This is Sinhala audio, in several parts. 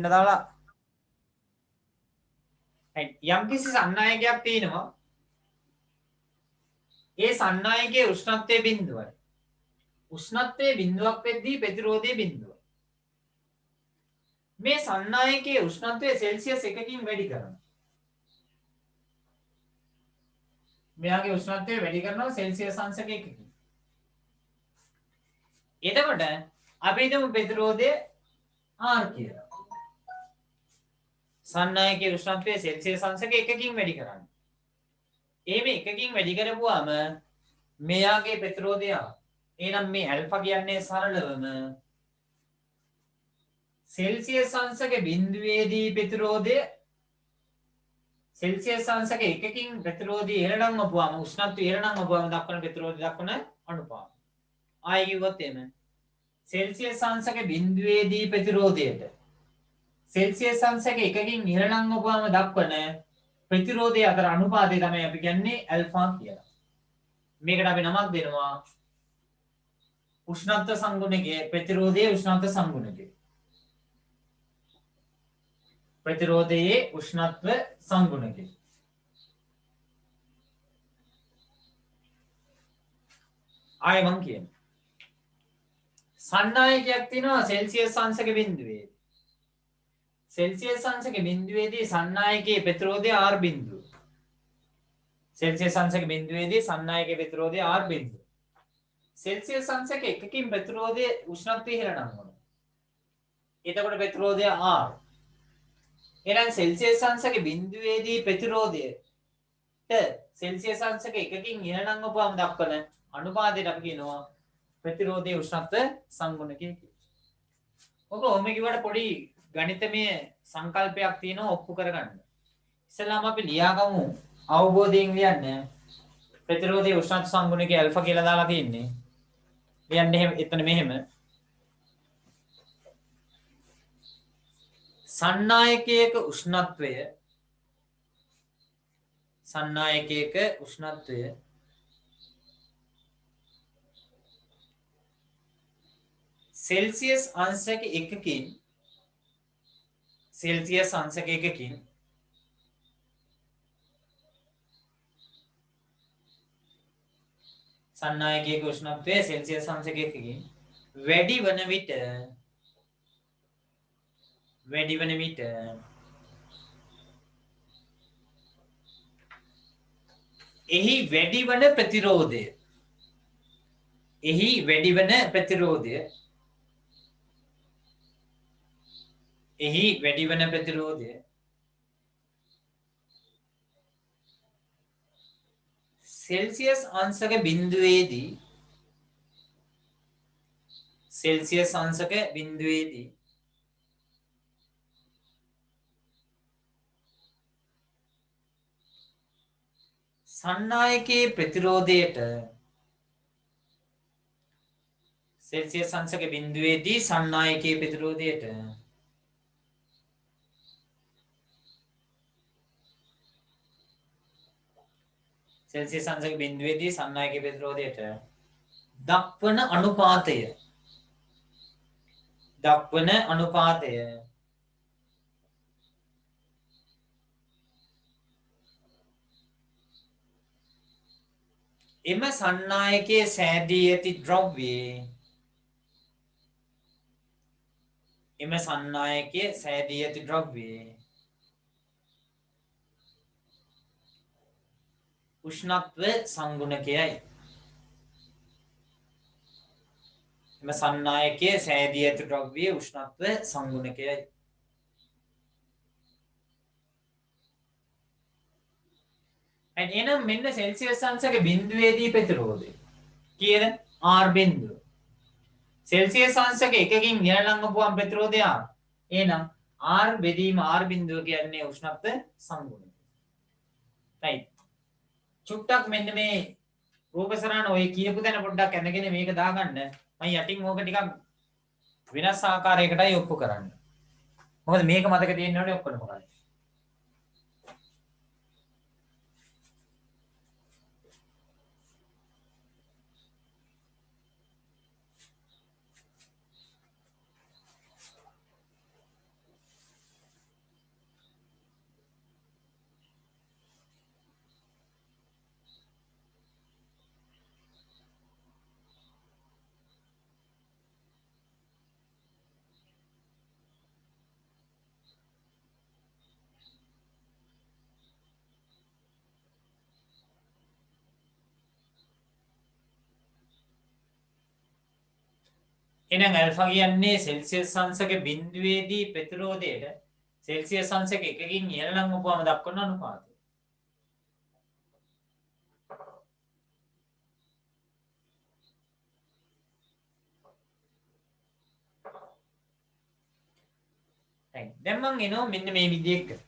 මෙතෙන්ට දාලා යම්කිසි සන්නායකයක් තියෙනවා. ඒ සන්නායකයේ උෂ්ණත්වයේ බිඳුවයි. උෂ්ණත්වයේ බිඳුවක් වෙද්දී ප්‍රතිරෝධයේ බිඳුවයි. මේ සන්නායකයේ උෂ්ණත්වය සෙල්සියස් 1කින් වැඩි කරනවා. මෙයාගේ උෂ්ණත්වය වැඩි කරනවා සෙල්සියස් අංශක 1කින්. එතකොට අපි හිතමු ප්‍රතිරෝධය R කියලා. සන්නායකයේ උෂ්ණත්වය සෙල්සියස් අංශක 1කින් වැඩි කරන්නේ. එහෙම 1කින් වැඩි කරපුවාම මෙයාගේ ප්‍රතිරෝධය එහෙනම් මේ ඇල්ෆා කියන්නේ සරලවම සෙල්සියස් අංශක බිඳුවේදී ප්‍රතිරෝධය සෙල්සියස් අංශක 1කින් ප්‍රතිරෝධය ඉහළ නම් අපුවාම උෂ්ණත්වය ඉහළ නම් අපුවාම දක්වන ප්‍රතිරෝධය දක්වන අනුපාත. ආයෙ කිව්වොත් එහෙම සෙල්සියස් අංශක බිඳුවේදී ප්‍රතිරෝධයට සෙල්සියස් අංශක 1කින් ඉහළ නම් අපුවාම දක්වන ප්‍රතිරෝධය අතර අනුපාතය තමයි අපි කියන්නේ ඇල්ෆා කියලා. මේකට අපි නමක් දෙනවා උෂ්ණත්ව සංගුණකයේ ප්‍රතිරෝධයේ උෂ්ණත්ව සංගුණකය. ප්‍රතිරෝධයේ උෂ්ණත්ව සංගුණකය. ආයෙ මං කියන්නේ සන්නායකයක් තියෙනවා සෙල්සියස් අංශක බිඳුවේ. සෙල්සියස් අංශක බිඳුවේදී සන්නායකයේ ප්‍රතිරෝධය R බිඳුව. සෙල්සියස් අංශක බිඳුවේදී සන්නායකයේ ප්‍රතිරෝධය R බිඳුව. සෙල්සියස් අංශක 1කින් ප්‍රතිරෝධයේ උෂ්ණත්වය ඉහළ නම් වෙනවා. එතකොට ප්‍රතිරෝධය R. එහෙනම් සෙල්සියස් අංශක බිඳුවේදී ප්‍රතිරෝධයට සෙල්සියස් අංශක 1කින් ඉහළ නම් වුවම දක්වන අනුපාතයට අපි කියනවා ප්‍රතිරෝධයේ උෂ්ණත්ව සංගුණකය කියලා. ඔක ඔහොම කිව්වට පොඩි ගණිතමය සංකල්පයක් තියෙනවා ඔප්පු කරගන්න. ඉස්සෙල්ලාම අපි ලියාගමු අවබෝධයෙන් ලියන්න. ප්‍රතිරෝධයේ උෂ්ණත්ව සංගුණකය ඇල්ෆා කියලා දාලා තියෙන්නේ. ලියන්න එහෙම එතන මෙහෙම. සන්නායකයක උෂ්ණත්වය සෙල්සියස් අංශක 1කින් සන්නායකයක උෂ්ණත්වය සෙල්සියස් අංශක 1කින් වැඩි වන විට එහි වැඩිවන ප්‍රතිරෝධය සෙල්සියස් අංශක බිඳුවේදී සන්නායකයේ ප්‍රතිරෝධයට සෙල්සියස් අංශක බිඳුවේදී සන්නායකයේ ප්‍රතිරෝධයට සෙල්සියස් අංශක බිඳුවේදී සන්නායකයේ ප්‍රතිරෝධයට දක්වන අනුපාතය එම සන්නායකයේ සෑදී ඇති ද්‍රව්‍යයේ උෂ්ණත්ව සංගුණකයයි. එම සන්නායකයේ සෑදී ඇති ද්‍රව්‍යයේ උෂ්ණත්ව සංගුණකයයි. එහෙනම් මෙන්න සෙල්සියස් අංශක බිඳුවේදී ප්‍රතිරෝධය කීයද? R බිඳුව. සෙල්සියස් අංශක 1කින් ඉහළ නම් වුවම ප්‍රතිරෝධය R. එහෙනම් R බෙදීම R බිඳුව කියන්නේ උෂ්ණත්ව සංගුණකය. right. චුට්ටක් මෙන්න මේ රූපසරණ ඔය කියපු තැන පොඩ්ඩක් ඇඳගෙන මේක දාගන්න. මම යටින් ඕක ටිකක් වෙනස් ආකාරයකටයි ඔප්පු කරන්න. මොකද මේක මතක තියෙන්න ඕනේ ඔක්කොම කරන්නේ. එහෙනම් ඇල්ෆා කියන්නේ සෙල්සියස් අංශක බිඳුවේදී ප්‍රතිරෝධයට සෙල්සියස් අංශක 1කින් ඉහළ නම් උපවම දක්වන අනුපාතය. දැන් මම එනවා මෙන්න මේ විදිහට.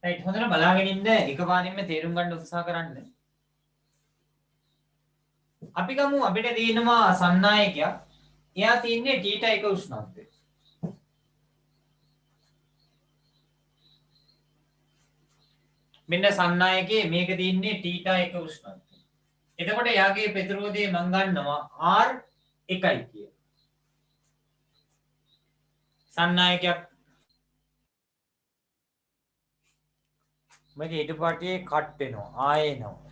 රයිට් හොඳට බලාගෙන ඉන්න එකපාරින්ම තේරුම් ගන්න උත්සාහ කරන්න. අපි ගමු අපිට තියෙනවා සන්නායකයක්. එයා තියන්නේ θ1 උෂ්ණත්වය. මෙන්න සන්නායකයේ මේක තියන්නේ θ1 උෂ්ණත්වය. එතකොට එයාගේ ප්‍රතිරෝධය මම ගන්නවා R1 කියලා. සන්නායකයක් මේක ඊට පාටියේ කට් වෙනවා ආයෙ එනවා.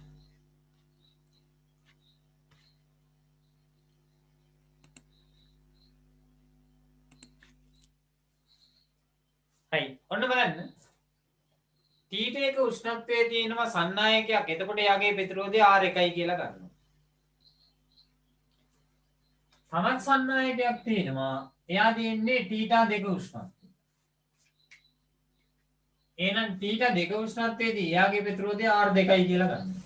හරි ඔන්න බලන්න θ1 උෂ්ණත්වයේ තියෙනවා සන්නායකයක්. එතකොට එයාගේ ප්‍රතිරෝධය R1 කියලා ගන්නවා. තවත් සන්නායකයක් තියෙනවා. එයා තියෙන්නේ θ2 උෂ්ණත්වය. එහෙනම් θ2 උෂ්ණත්වයේදී එයාගේ ප්‍රතිරෝධය R2 කියලා ගන්නවා.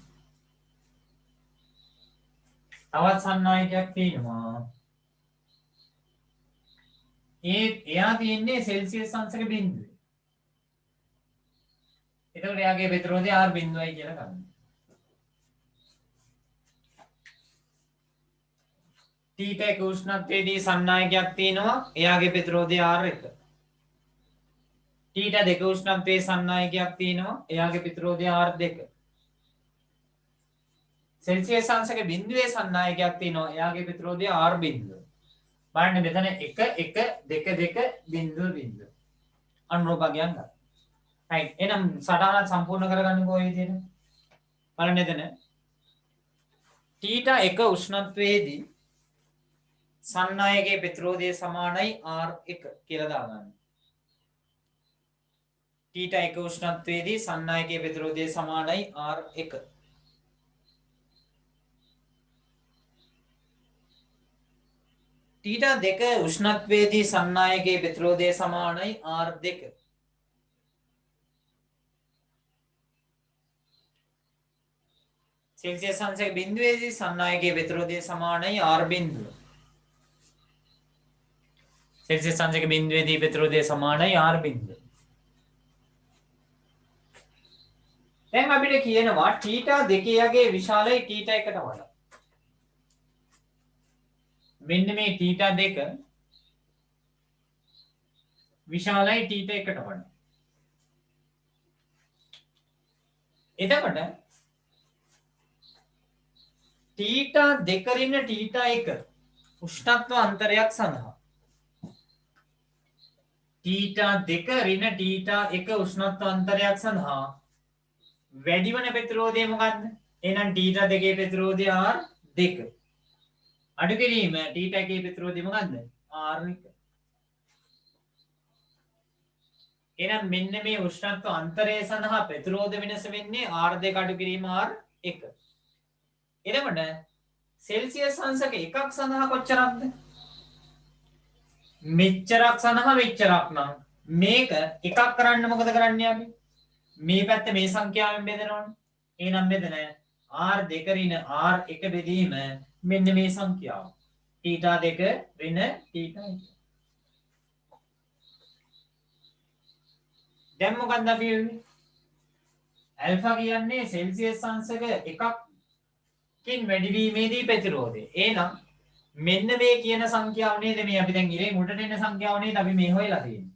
තවත් සන්නායකයක් තියෙනවා. එයා තියෙන්නේ සෙල්සියස් අංශක බිඳුවේ. එතකොට එයාගේ ප්‍රතිරෝධය R බිඳුවයි කියලා ගන්නවා. θ1 උෂ්ණත්වයේදී සන්නායකයක් තියෙනවා. එයාගේ ප්‍රතිරෝධය R1. θ2 උෂ්ණත්වයේ සන්නායකයක් තියෙනවා. එයාගේ ප්‍රතිරෝධය R2. සෙල්සියස් අංශක බිඳුවේ සන්නායකයක් තියෙනවා. එයාගේ ප්‍රතිරෝධය R බිඳුව. බලන්න මෙතන 1 1 2 2 බිඳුව බිඳුව. අනුරූපකයන් ගන්න. right එහෙනම් සටහන සම්පූර්ණ කරගන්නකෝ ඔය විදිහට. බලන්න එතන θ1 උෂ්ණත්වයේදී සන්නායකයේ ප්‍රතිරෝධය සමානයි R1 කියලා දාගන්න. θ1 උෂ්ණත්වයේදී සන්නායකයේ ප්‍රතිරෝධය සමානයි R1. θ2 උෂ්ණත්වයේදී සන්නායකයේ ප්‍රතිරෝධය සමානයි R2. සෙල්සියස් අංශක බිඳුවේදී සන්නායකයේ ප්‍රතිරෝධය සමානයි R බිඳුව. සෙල්සියස් අංශක බිඳුවේදී ප්‍රතිරෝධය සමානයි R බිඳුව. දැන් අපිට කියනවා θ2 යගේ විශාලයි θ1ට වඩා. මෙන්න මේ θ2 විශාලයි θ1ට වඩා. එතකොට θ2 රින θ1 උෂ්ණත්ව අන්තරයක් සඳහා θ2 රින θ1 උෂ්ණත්ව අන්තරයක් සඳහා වැඩි වන ප්‍රතිරෝධය මොකක්ද? එහෙනම් θ2 ප්‍රතිරෝධය R2. අඩු කිරීම θ1 ප්‍රතිරෝධය මොකක්ද? R1. එහෙනම් මෙන්න මේ උෂ්ණත්ව අන්තරය සඳහා ප්‍රතිරෝධ වෙනස වෙන්නේ R2 අඩු කිරීම R1. එතකොට සෙල්සියස් අංශක 1ක් සඳහා කොච්චරක්ද? මෙච්චරක් සඳහා මෙච්චරක් නම් මේක එකක් කරන්න මොකද කරන්නේ අපි? මේ පැත්ත මේ සංඛ්‍යාවෙන් බෙදනවනේ. එහෙනම් මෙතන R2 රින R1 බෙදීම මෙන්න මේ සංඛ්‍යාව. θ2 රින θ1. දැන් මොකක්ද අපි වෙන්නේ? ඇල්ෆා කියන්නේ සෙල්සියස් අංශක 1කින් වැඩිවීමේදී ප්‍රතිරෝධය. එහෙනම් මෙන්න මේ කියන සංඛ්‍යාව නේද මේ අපි දැන් ඉරේ මුටට එන සංඛ්‍යාව නේද අපි මේ හොයලා තියෙන්නේ.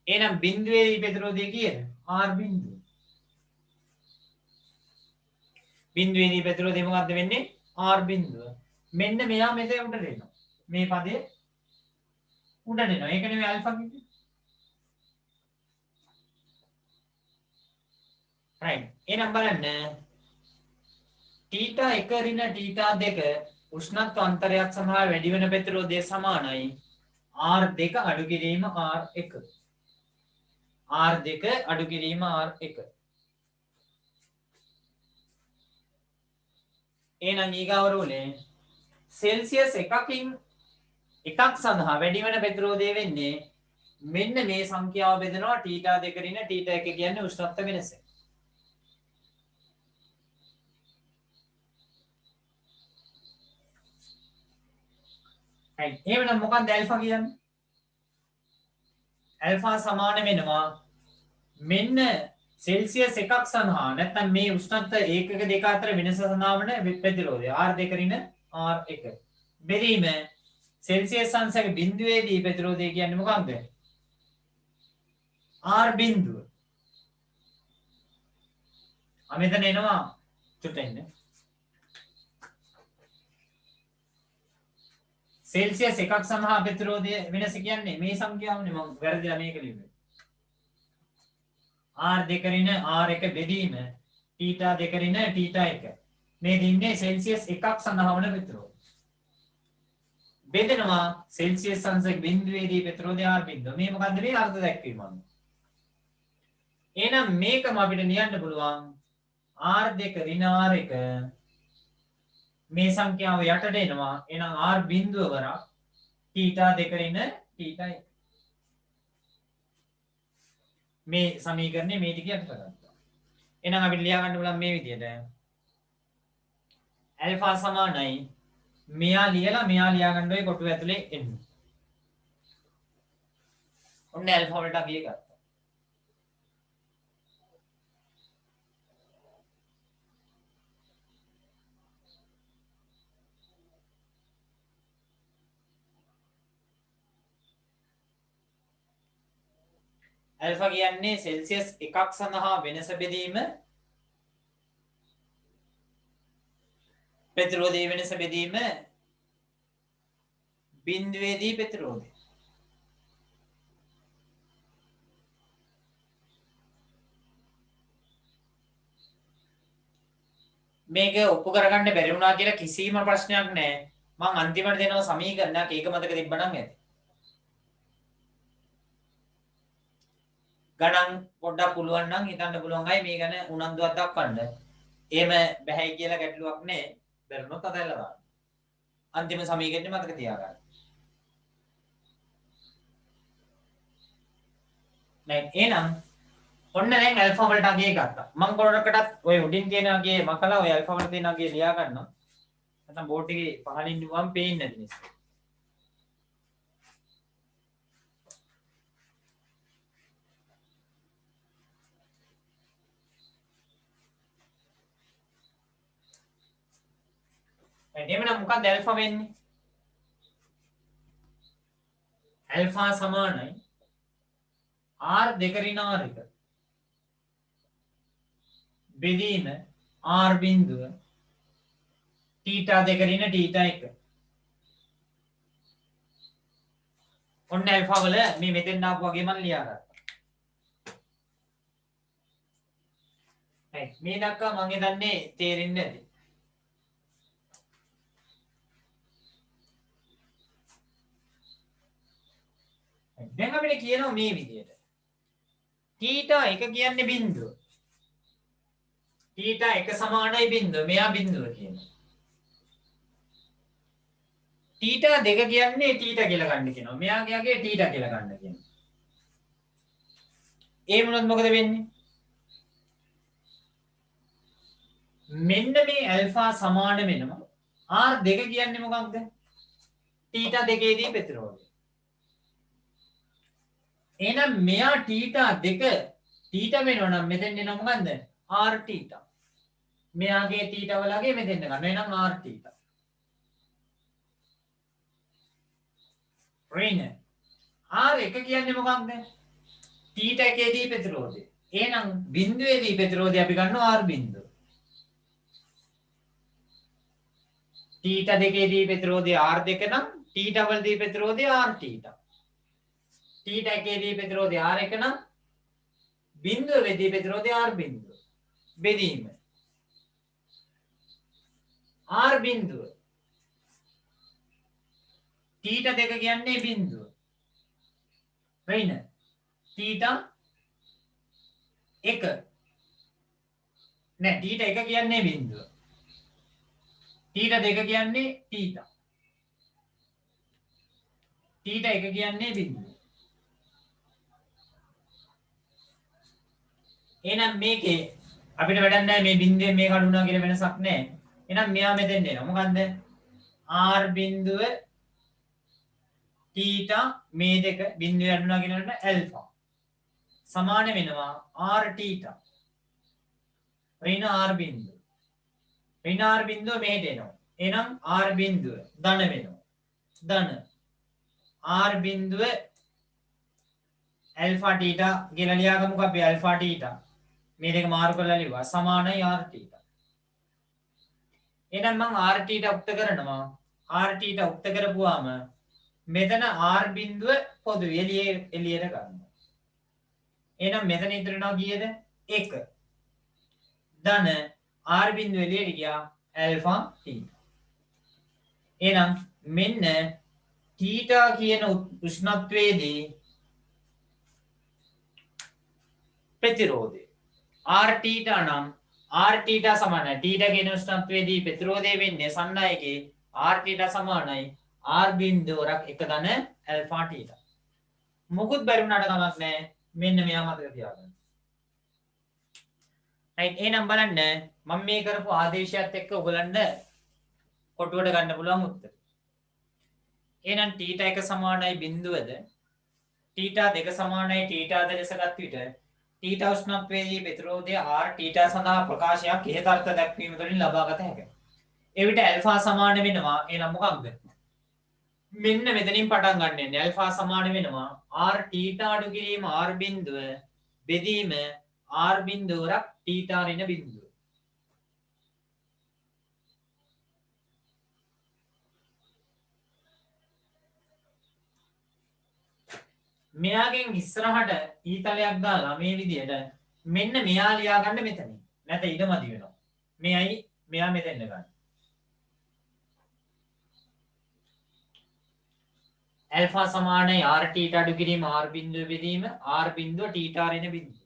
එහෙනම් බිඳුවේ ප්‍රතිරෝධය කීයද? R බිඳුව. බිඳුවේදී ප්‍රතිරෝධය මොකද්ද වෙන්නේ? R බිඳුව. මෙන්න මෙයා මෙතේ උඩට එනවා. මේ පදේ උඩට එනවා. ඒක නෙමෙයි ඇල්ෆා කිව්වේ. right එහෙනම් බලන්න θ1 ඍණ θ2 උෂ්ණත්ව අන්තරයක් සඳහා වැඩි වෙන ප්‍රතිරෝධය සමානයි R2 අඩු කිරීම R1 R2 අඩු කිරීම R1 එහෙනම් ඊගාවරුනේ සෙල්සියස් 1කින් එකක් සඳහා වැඩි වෙන ප්‍රතිරෝධය වෙන්නේ මෙන්න මේ සංඛ්‍යාව බෙදනවා θ2 ඍණ θ1 කියන්නේ උෂ්ණත්ව වෙනස. right එහෙනම් මොකක්ද ඇල්ෆා කියන්නේ? ඇල්ෆා සමාන වෙනවා මෙන්න සෙල්සියස් 1ක් සඳහා නැත්නම් මේ උෂ්ණත්ව ඒකක දෙක අතර වෙනස සඳහා වන ප්‍රතිරෝධය R2 ඍණ R1 බෙදීම සෙල්සියස් අංශක බිඳුවේදී ප්‍රතිරෝධය කියන්නේ මොකක්ද? R බිඳුව. මෙතන එනවා චුට්ට එන්න. සෙල්සියස් 1ක් සඳහා ප්‍රතිරෝධය වෙනස කියන්නේ මේ සංඛ්‍යාවනේ මම වැරදිලා මේක ලිව්වේ. R2 ඍණ R1 බෙදීම θ2 ඍණ θ1. මේ දෙන්නේ සෙල්සියස් 1ක් සඳහා වන ප්‍රතිරෝධය. බෙදෙනවා සෙල්සියස් අංශක බිඳුවේදී ප්‍රතිරෝධය R බිඳුව. මේ මොකද්ද මේ අර්ථ දැක්වීම අනුව. එහෙනම් මේකම අපිට ලියන්න පුළුවන් R2 ඍණ R1 මේ සංඛ්‍යාව යටට එනවා. එහෙනම් R බිඳුව වරක් θ2 ඍණ θ1. මේ සමීකරණය මේ ටික යට කරගත්තා. එහෙනම් අපිට ලියා ගන්න පුළුවන් මේ විදිහට. ඇල්ෆා සමානයි මෙයා ලියලා මෙයා ලියා ගන්න ඔය කොටුව ඇතුලේ එන්න. ඔන්න ඇල්ෆා වලට අපි ගත්තා. ඇල්ෆා කියන්නේ සෙල්සියස් 1ක් සඳහා වෙනස බෙදීම ප්‍රතිරෝධයේ වෙනස බෙදීම බිඳුවේදී ප්‍රතිරෝධය. මේක ඔප්පු කරගන්න බැරි වුණා කියලා කිසිම ප්‍රශ්නයක් නැහැ. මම අන්තිමට දෙනවා සමීකරණයක් ඒක මතක තිබ්බනම් ඇති. ගණන් පොඩ්ඩක් පුළුවන් නම් හිතන්න පුළුවන් අය මේ ගැන උනන්දුවක් දක්වන්න. එහෙම බැහැ කියලා ගැටලුවක් නැහැ. බැලුනොත් අතල්ලා දාන්න. අන්තිම සමීකරණය මතක තියාගන්න. right එහෙනම් ඔන්න දැන් ඇල්ෆා වලට අගේ ගත්තා. මම කොරකටත් ඔය උඩින් තියෙන අගේ මකලා ඔය ඇල්ෆා වලට තියෙන අගේ ලියා ගන්නවා. නැත්නම් බෝඩ් එකේ පහලින් නිවම් පේන්නේ නැති නිසා. එහෙනම් මොකක්ද ඇල්ෆා වෙන්නේ? ඇල්ෆා සමානයි R2 ඍණ R1 බෙදීම R බිඳුව θ2 ඍණ θ1. ඔන්න ඇල්ෆා වල මේ මෙතෙන් ආපු වගේ මම ලියාගත්තා. right මේ දක්වා මම හිතන්නේ තේරෙන්නේ නැති. දැන් අපිට කියනවා මේ විදිහට. θ1 කියන්නේ බිඳුව. θ1 සමානයි බිඳුව. මෙයා බිඳුව කියනවා. θ2 කියන්නේ θ කියලා ගන්න කියනවා. මෙයාගේ θ කියලා ගන්න කියනවා. ඒ මොනවද මොකද වෙන්නේ? මෙන්න මේ ඇල්ෆා සමාන වෙනවා. R2 කියන්නේ මොකක්ද? θ2 දී ප්‍රතිරෝධය. එහෙනම් මෙයා θ2 θ වෙනවා නම් මෙතෙන් එනවා මොකන්ද? R θ. මෙයාගේ θ වලගේ මෙතෙන් ගන්න. එහෙනම් R θ. ඍණ R1 කියන්නේ මොකක්ද? θ එකේදී ප්‍රතිරෝධය. එහෙනම් බිඳුවේදී ප්‍රතිරෝධය අපි ගන්නවා R බිඳුව. θ දෙකේදී ප්‍රතිරෝධය R2 නම් θ වලදී ප්‍රතිරෝධය R θ. θ එකේදී ප්‍රතිරෝධය R1 නම් බිඳුවේදී ප්‍රතිරෝධය R බිඳුව. බෙදීම r බිඳුව θ දෙක කියන්නේ බිඳුව වෙන θ එක නෑ θ එක කියන්නේ බිඳුව θ දෙක කියන්නේ θ එක කියන්නේ බිඳුව එහෙනම් මේකේ අපිට වැඩක් නැහැ මේ බිඳුවේ මේක අඩු වුණා කියලා වෙනසක් නැහැ එහෙනම් මෙයා මෙතෙන් එනවා මොකන්ද r බිඳුව θ මේ දෙක බිඳුවේ අඩු වුණා කියනකොට ඇල්ෆා සමාන වෙනවා r θ ඍණ r බිඳුව ඍණ r බිඳුව මෙහෙට එනවා එහෙනම් r බිඳුව ධන වෙනවා ධන r බිඳුව ඇල්ෆා θ කියලා ලියාගමුකෝ අපි ඇල්ෆා θ මේ දෙක මාරු කරලා ලියුවා සමානයි r θ එහෙනම් මම r θ උක්ත කරනවා r θ උක්ත කරපුවාම මෙතන r බිඳුව පොදු එළියට ගන්නවා එහෙනම් මෙතන ඉතුරු වෙනවා කීයද 1 ධන r බිඳුව එළියට ගියා ඇල්ෆා θ එහෙනම් මෙන්න θ කියන උෂ්ණත්වයේදී ප්‍රතිරෝධය r θ නම් r θ සමානයි θ කියන උෂ්ණත්වයේදී ප්‍රතිරෝධය වෙන්නේ සන්නායකේ r θ සමානයි r බිඳුවරක් එක ධන ඇල්ෆා θ මොකුත් බැරි වුණාට කමක් නැහැ මෙන්න මෙයා මතක තියාගන්න right එහෙනම් බලන්න මම මේ කරපු ආදේශයත් එක්ක ඔයගලන්ට කොටුවට ගන්න පුළුවන් උත්තර එහෙනම් θ එක සමානයි බිඳුවද θ දෙක සමානයි θ ද ලෙස ගත් විට θ උෂ්ණත්වයේදී ප්‍රතිරෝධය r θ සඳහා ප්‍රකාශයක් ඉහත අර්ථ දැක්වීම තුළින් ලබාගත හැකියි. එවිට ඇල්ෆා සමාන වෙනවා එහෙනම් මොකක්ද? මෙන්න මෙතනින් පටන් ගන්න යන්නේ ඇල්ෆා සමාන වෙනවා r θ අඩු කිරීම r බිඳුව බෙදීම r බිඳුවරක් θ ඍණ බිඳුව. මෙයාගෙන් ඉස්සරහට ඊතලයක් දාලා මේ විදිහට මෙන්න මෙයා ලියා ගන්න මෙතනින්. නැත්නම් ඊටමදි වෙනවා. මෙයයි මෙයා මෙතෙන් ගන්න. ඇල්ෆා සමානයි r θ අඩු කිරීම r බිඳුව බෙදීම r බිඳුව θ ඍණ බිඳුව.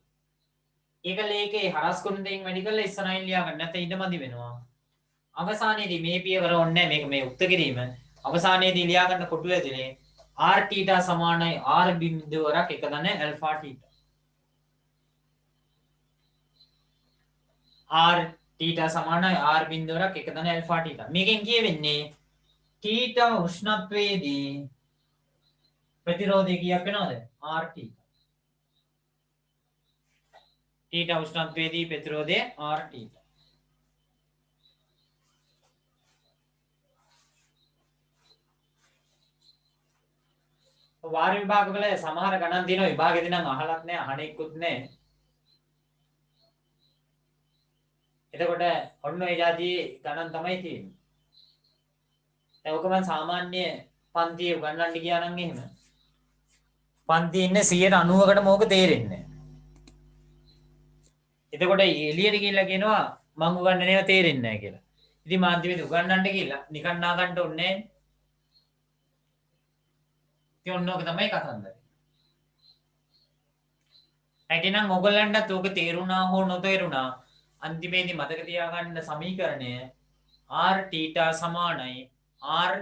ඒක ලේකේ හරස් කුණු දෙයින් වැඩි කරලා ඉස්සරහින් ලියා ගන්න. නැත්නම් ඊටමදි වෙනවා. අවසානයේදී මේ පියවර ඕනේ නැහැ මේක මේ උක්ත කිරීම. අවසානයේදී ලියා ගන්න කොටුවේදී r θ සමානයි r බිඳුවරක් එක ධන ඇල්ෆා θ r θ සමානයි r බිඳුවරක් එක ධන ඇල්ෆා θ මේකෙන් කියවෙන්නේ θ උෂ්ණත්වයේදී ප්‍රතිරෝධය කීයක් වෙනවද r θ උෂ්ණත්වයේදී ප්‍රතිරෝධය r θ වාර විභාගවල සමහර ගණන් තියෙනවා විභාගෙදී නම් අහලත් නැහැ අහණෙකුත් නැහැ. එතකොට ඔන්න ඔය જાතියේ ගණන් තමයි තියෙන්නේ. දැන් ඔක මම සාමාන්‍ය පන්තියේ උගන්වන්න ගියා නම් එහෙම පන්තියේ ඉන්නේ 90%කටම ඕක තේරෙන්නේ නැහැ. එතකොට එළියට ගිහිල්ලා කියනවා මම උගන්වන්නේව තේරෙන්නේ නැහැ කියලා. ඉතින් මාධ්‍යවේදී උගන්වන්න ගිහිල්ලා නිකන් නා ගන්න ඕනේ නැහැ. ඔන්නෝක තමයි කතන්දරේ. ඇයිනම් ඔයගොල්ලන්ට ඕක තේරුණා හෝ නොතේරුණා අන්තිමේදී මතක තියාගන්න සමීකරණය r θ සමානයි r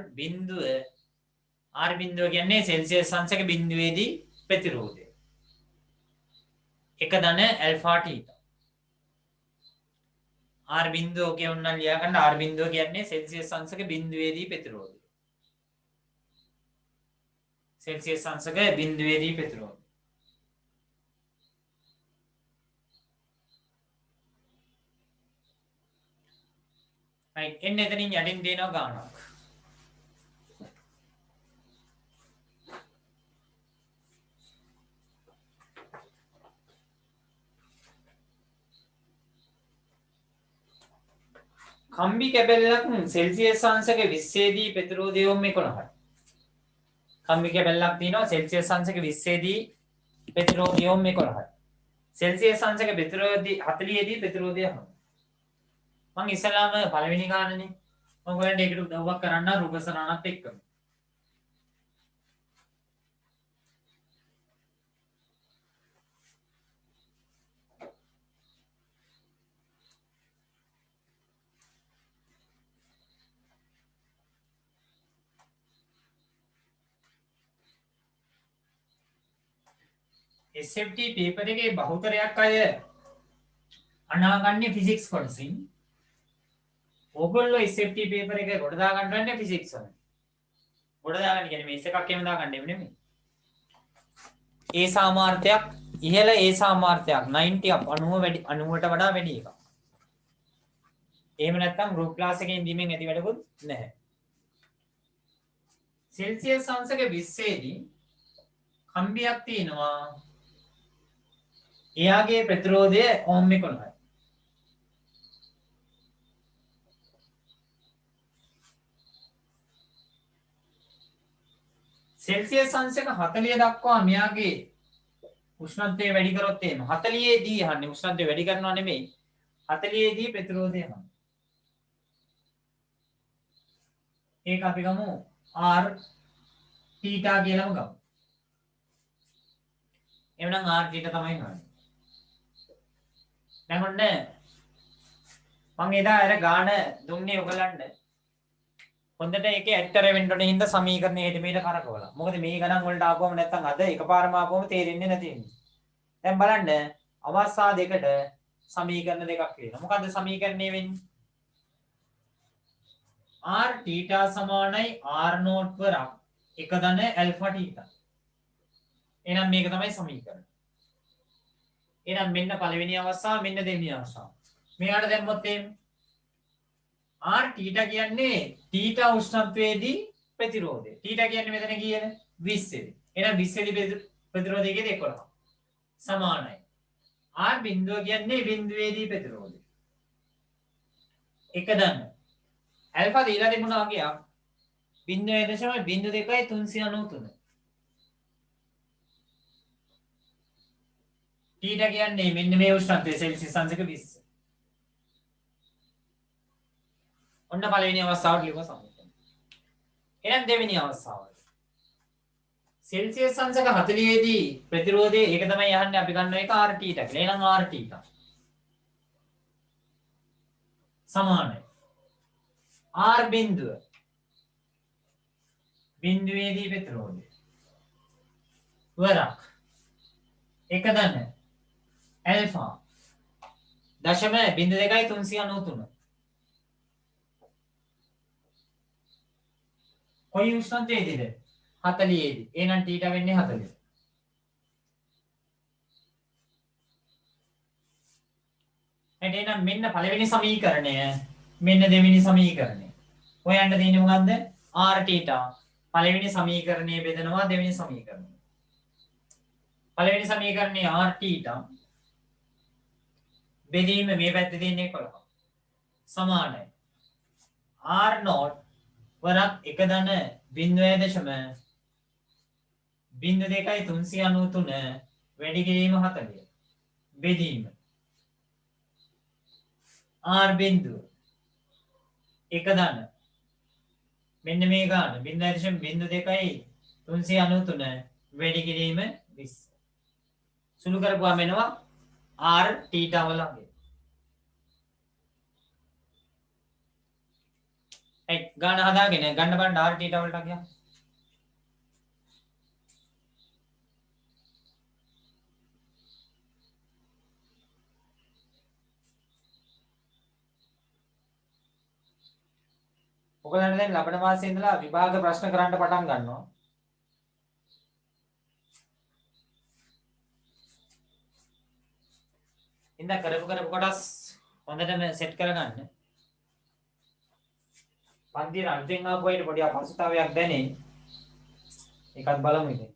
බිඳුව කියන්නේ සෙල්සියස් අංශක බිඳුවේදී ප්‍රතිරෝධය. එක ධන ඇල්ෆා θ. r බිඳුව කියවන්න ලියා ගන්න r බිඳුව කියන්නේ සෙල්සියස් අංශක බිඳුවේදී ප්‍රතිරෝධය. सेल्सियस अंशක බිඳුවේදී ප්‍රතිරෝධය. right එන්න එතනින් යටින් දෙනවා ගානක්. කම්බි කැබැල්ලක් සෙල්සියස් අංශක 20 දී ප්‍රතිරෝධය ඔම් 11යි. කම්බි කැබැල්ලක් තියෙනවා සෙල්සියස් අංශක 20 දී ප්‍රතිරෝධය ඔම් 11යි. සෙල්සියස් අංශක ප්‍රතිරෝධය 40 දී ප්‍රතිරෝධය අහනවා. මම ඉස්සලාම පළවෙනි ගානනේ මම ඔයගලන්ට ඒකට උදව්වක් කරන්න රූපසරණත් එක්කම. SFT පේපර් එකේ බහුතරයක් අය අනාගන්නේ ෆිසික්ස් කොටසින්. ඕගොල්ලෝ SFT පේපර් එක ගොඩ දා ගන්නවන්නේ ෆිසික්ස් වලින්. ගොඩ දාගන්න කියන්නේ මේස් එකක් එහෙම දාගන්න නෙමෙයි. ඒ සාමාර්ථයක් ඉහළ ඒ සාමාර්ථයක් 90 අප 90 වැඩි 90ට වඩා වැඩි එකක්. එහෙම නැත්නම් ගෲප් ක්ලාස් එකේ ඉඳීමෙන් ඇති වැඩකුත් නැහැ. සෙල්සියස් අංශක 20 දී කම්බියක් තියෙනවා. එයාගේ ප්‍රතිරෝධය ඕම් 11යි. සෙල්සියස් අංශක 40 දක්වා මෙයාගේ උෂ්ණත්වය වැඩි කරොත් එහෙම 40 දී යන්නේ උෂ්ණත්වය වැඩි කරනවා නෙමෙයි 40 දී ප්‍රතිරෝධය යනවා. ඒක අපි ගමු R θ කියලාම ගමු. එවනම් R θ තමයි ගන්න. දැන් ඔන්න මම එදා අර ගාන දුන්නේ ඔයගලන්ට. හොඳට ඒකේ ඇත්තර වෙන්න ඕනේ හින්දා සමීකරණය හෙට මෙහෙට කරකවලා. මොකද මේ ගණන් වලට ආපුවම නැත්තම් අද එකපාරම ආපුවම තේරෙන්නේ නැති වෙනවා. දැන් බලන්න අවස්ථා දෙකට සමීකරණ දෙකක් වෙනවා. මොකද්ද සමීකරණය වෙන්නේ? r θ සමානයි r නෝට් වරක් එක ධන ඇල්ෆා θ. එහෙනම් මේක තමයි සමීකරණ. එහෙනම් මෙන්න පළවෙනි අවස්ථාව මෙන්න දෙවෙනි අවස්ථාව. මෙයාට දැම්මොත් එහෙම r θ කියන්නේ θ උෂ්ණත්වයේදී ප්‍රතිරෝධය. θ කියන්නේ මෙතන කීයද? 20 දී. එහෙනම් 20 දී ප්‍රතිරෝධය කියන්නේ 11. සමානයි. r බිඳුව කියන්නේ බිඳුවේදී ප්‍රතිරෝධය. එක දන්න. ඇල්ෆා දීලා තිබුණා වගේ 0.02යි 393. θ කියන්නේ මෙන්න මේ උෂ්ණත්වය සෙල්සියස් අංශක 20. ඔන්න පළවෙනි අවස්ථාවට ලියුවා සමීකරණ. එහෙනම් දෙවෙනි අවස්ථාව. සෙල්සියස් අංශක 40 දී ප්‍රතිරෝධය ඒක තමයි යහන්නේ අපි ගන්න එක r θ කියලා. එහෙනම් r θ සමානයි. r බිඳුව බිඳුවේදී ප්‍රතිරෝධය වරක් එක දන්න ඇල්ෆා දශම 0.2යි 393. කොයි උෂ්ණත්වයේදීද? 40 දී. එහෙනම් θ වෙන්නේ 40. එහෙනම් මෙන්න පළවෙනි සමීකරණය මෙන්න දෙවෙනි සමීකරණය. හොයන්න තියෙන්නේ මොකද්ද? r θ. පළවෙනි සමීකරණය බෙදනවා දෙවෙනි සමීකරණය. පළවෙනි සමීකරණයේ r θ බෙදීම මේ පැත්තේ තියෙන්නේ 11. සමානයි. r නෝට් වරක් එක ධන 0.02යි 393 වැඩි කිරීම 40. බෙදීම r බිඳුව එක ධන මෙන්න මේ ගාන 0.02යි 393 වැඩි කිරීම 20. සුළු කරපුවාම එනවා r θ වලගේ. ගාන හදාගෙන ගන්න බලන්න r θ වලට ගියා. ඔයගොල්ලන්ට දැන් ලබන මාසයේ ඉඳලා විභාග ප්‍රශ්න කරන්න පටන් ගන්නවා. ඉඳ කරපු කොටස් හොඳටම සෙට් කරගන්න. පන්තියේ අන්තිම ආපු අයට පොඩි අපහසුතාවයක් දැනේ. ඒකත් බලමු ඉතින්.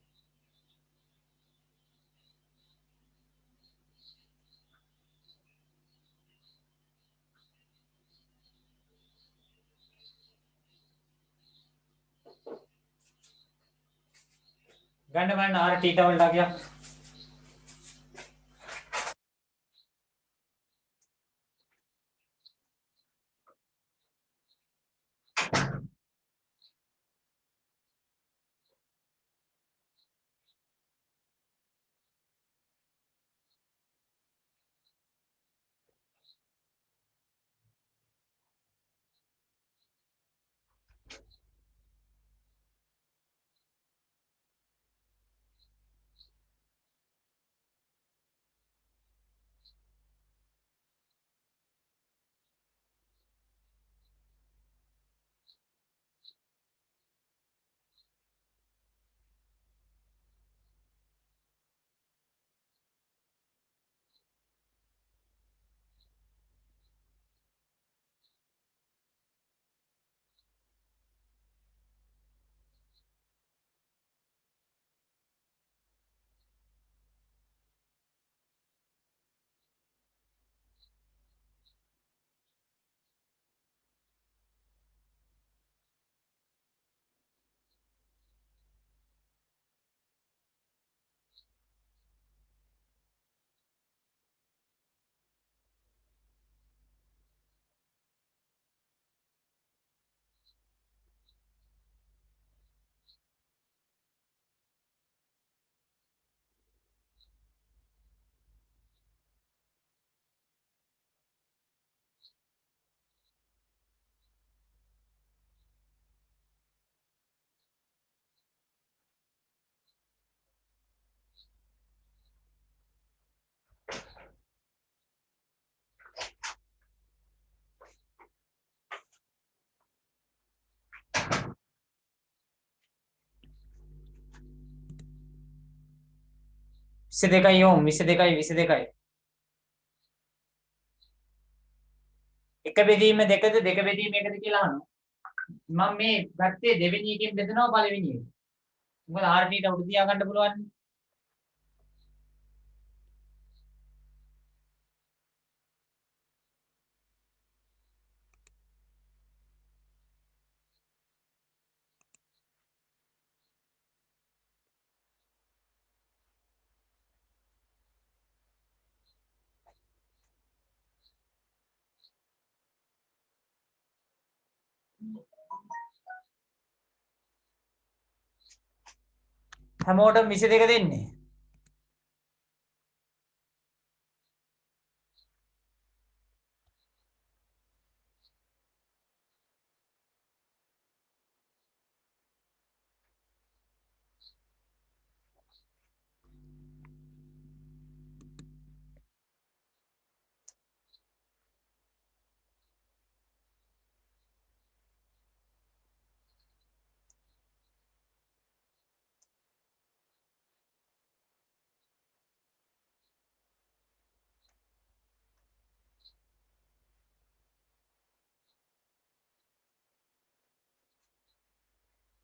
ගන්න බලන්න r θ වලට ගියා. 22 ඕම් 22 22 එක බෙදීම දෙකද දෙක බෙදීම එකද කියලා අහනවා. මම මේ ගත්තේ දෙවෙනි එකෙන් බෙදනවා පළවෙනි එක. මොකද RT ට උඩ තියා ගන්න පුළුවන්. හැමෝටම 22 දෙන්නේ.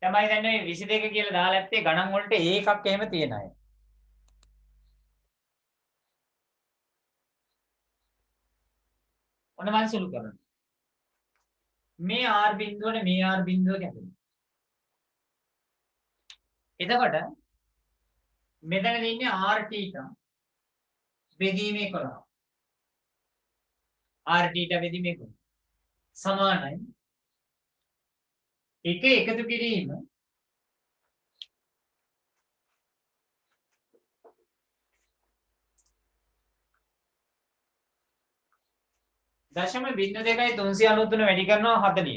තමයි දැන් මේ 22 කියලා දාලා ඇත්තේ ගණන් වලට ඒකක් එහෙම තියෙන අය. ඔන්න මම සුළු කරනවා. මේ R බිඳුවනේ මේ R බිඳුව ගැටෙනවා. එතකොට මෙතන ඉන්නේ R θ බෙදීම 11. R θ බෙදීම 11. සමානයි. එක එකතු කිරීම දශම බිංදු 2.393 වැඩි කරනවා 40.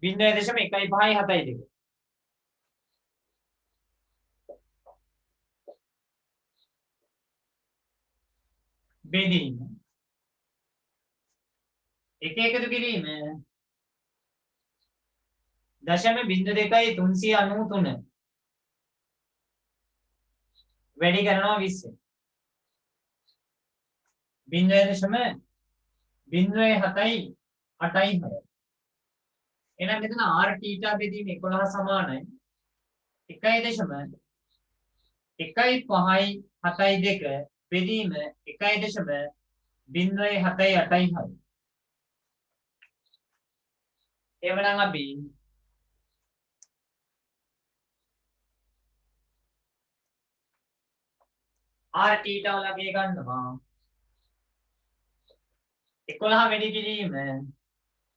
බිංදුවේ දශම 1.572. බෙදීම එක එකතු කිරීම දශම බිංදු 2.393 වැඩි කරනවා 20. බිංදුවේ දශම බිංදුවේ 7.86. එහෙනම් මෙතන r θ බෙදීම 11 සමානයි 1.1.572 බෙදීම 1.0786. එවනම් අපි r θ වලගේ ගන්නවා 11 වැඩි කිරීම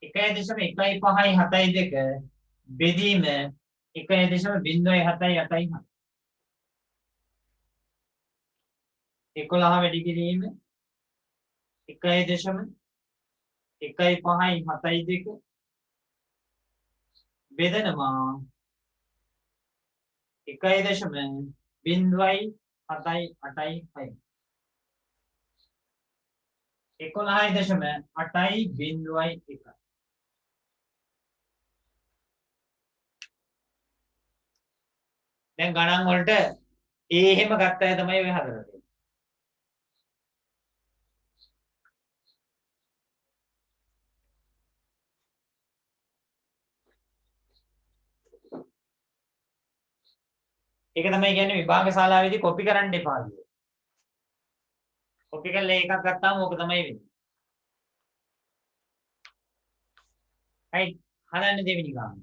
1.1572 බෙදීම 1.0786. 11 වැඩි කිරීම 1.1572 බෙදනවා 1.0786. 11.801. දැන් ගණන් වලට එහෙම ගත්ත අය තමයි ඔය හදලා තියෙන්නේ. ඒක තමයි කියන්නේ විභාග ශාලාවේදී කොපි කරන්න එපා කියන්නේ. කොපි කරලා එකක් ගත්තාම ඕක තමයි වෙන්නේ. හරි හදන්න දෙවෙනි ගාන.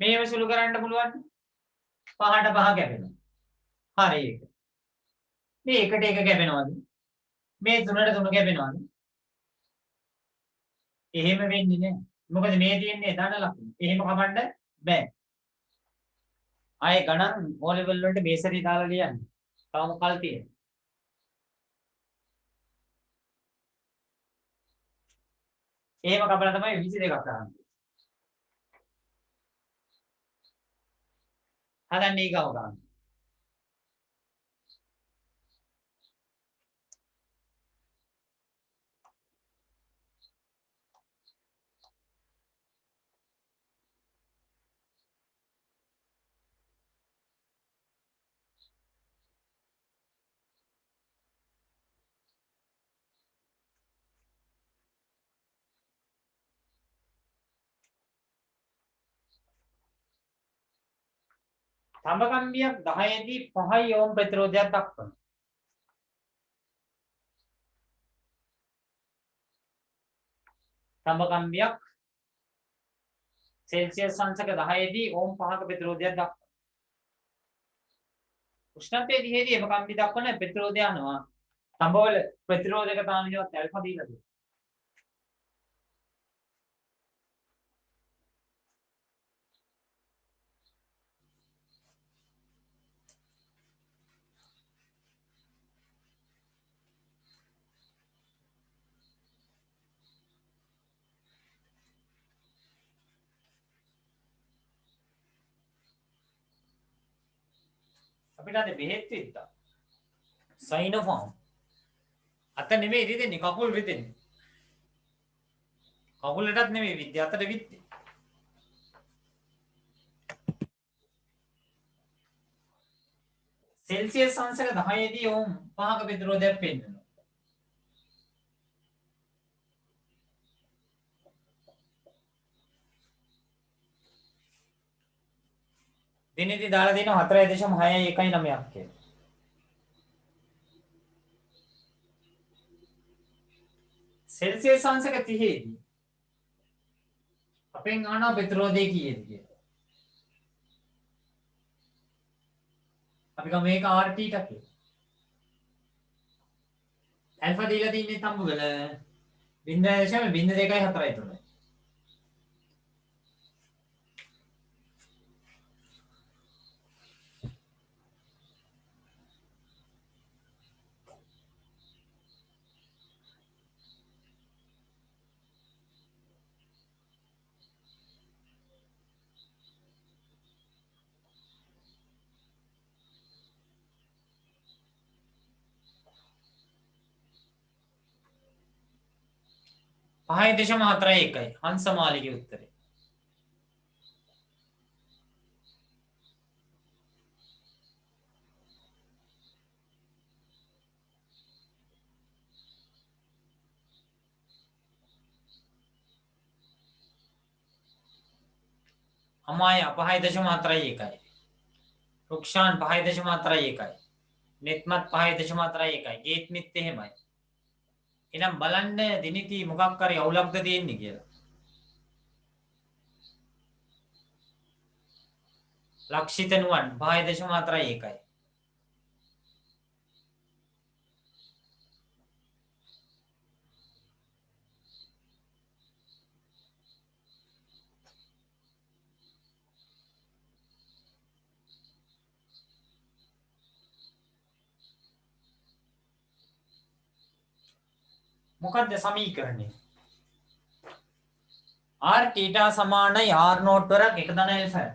මේව සුළු කරන්න පුළුවන් 5ට 5 කැපෙනවා. හරි ඒක. මේ එකට එක කැපෙනවද? මේ තුනට තුන කැපෙනවද? එහෙම වෙන්නේ නැහැ. මොකද මේ තියෙන්නේ ධන ලකුණු. එහෙම කපන්න බෑ. ආයේ ගණන් O level වලට මේ සැරේ දාලා ලියන්න. තාම කල් තියෙනවා. එහෙම කපලා තමයි 22ක් දාන්නේ. හදන්න ඊගව ගන්න. තඹකම්බියක් 10 දී 5 ඕම් ප්‍රතිරෝධයක් දක්වනවා. තඹකම්බියක් සෙල්සියස් අංශක 10 දී ඕම් 5ක ප්‍රතිරෝධයක් දක්වනවා. උෂ්ණත්වයේ දිහේදී එම කම්බි දක්වන ප්‍රතිරෝධය අනුව තඹවල ප්‍රතිරෝධක තාලියවත් ඇල්ෆා දීලා තියෙනවා. අපිට අද බෙහෙත් විත්තා. සයිනෝෆාම්. අත නෙමෙයි රිදෙන්නේ කකුල් රිදෙන්නේ. කකුලටත් නෙමෙයි විද්‍ය අතට විත්ති. සෙල්සියස් අංශක 10 දී ඕම් 5ක ප්‍රතිරෝධයක් පෙන්වනවා. දිනෙදි දාලා දෙනවා 4.619ක් කියලා. සෙල්සියස් අංශක 30 දී අපෙන් අහනවා ප්‍රතිරෝධය කීයද කියලා. අපි ගමු මේක RT ට කියලා. ඇල්ෆා දීලා තින්නේ තඹවල 0.0243. පහයි දශම 4.1යි හංසමාලිගේ උත්තරේ. අමාය 5.41යි. රුක්ෂාන් 5.41යි. නෙත්මත් 5.41යි. ගේට්මිත් එහෙමයි. එහෙනම් බලන්න දිනිති මොකක් කරේ අවුලක්ද තියෙන්නේ කියලා. ලක්ෂිත නුවන් 5.41යි. මොකද්ද සමීකරණය? r θ සමානයි r නෝට් වරක් 1 ධන ඇල්ෆා.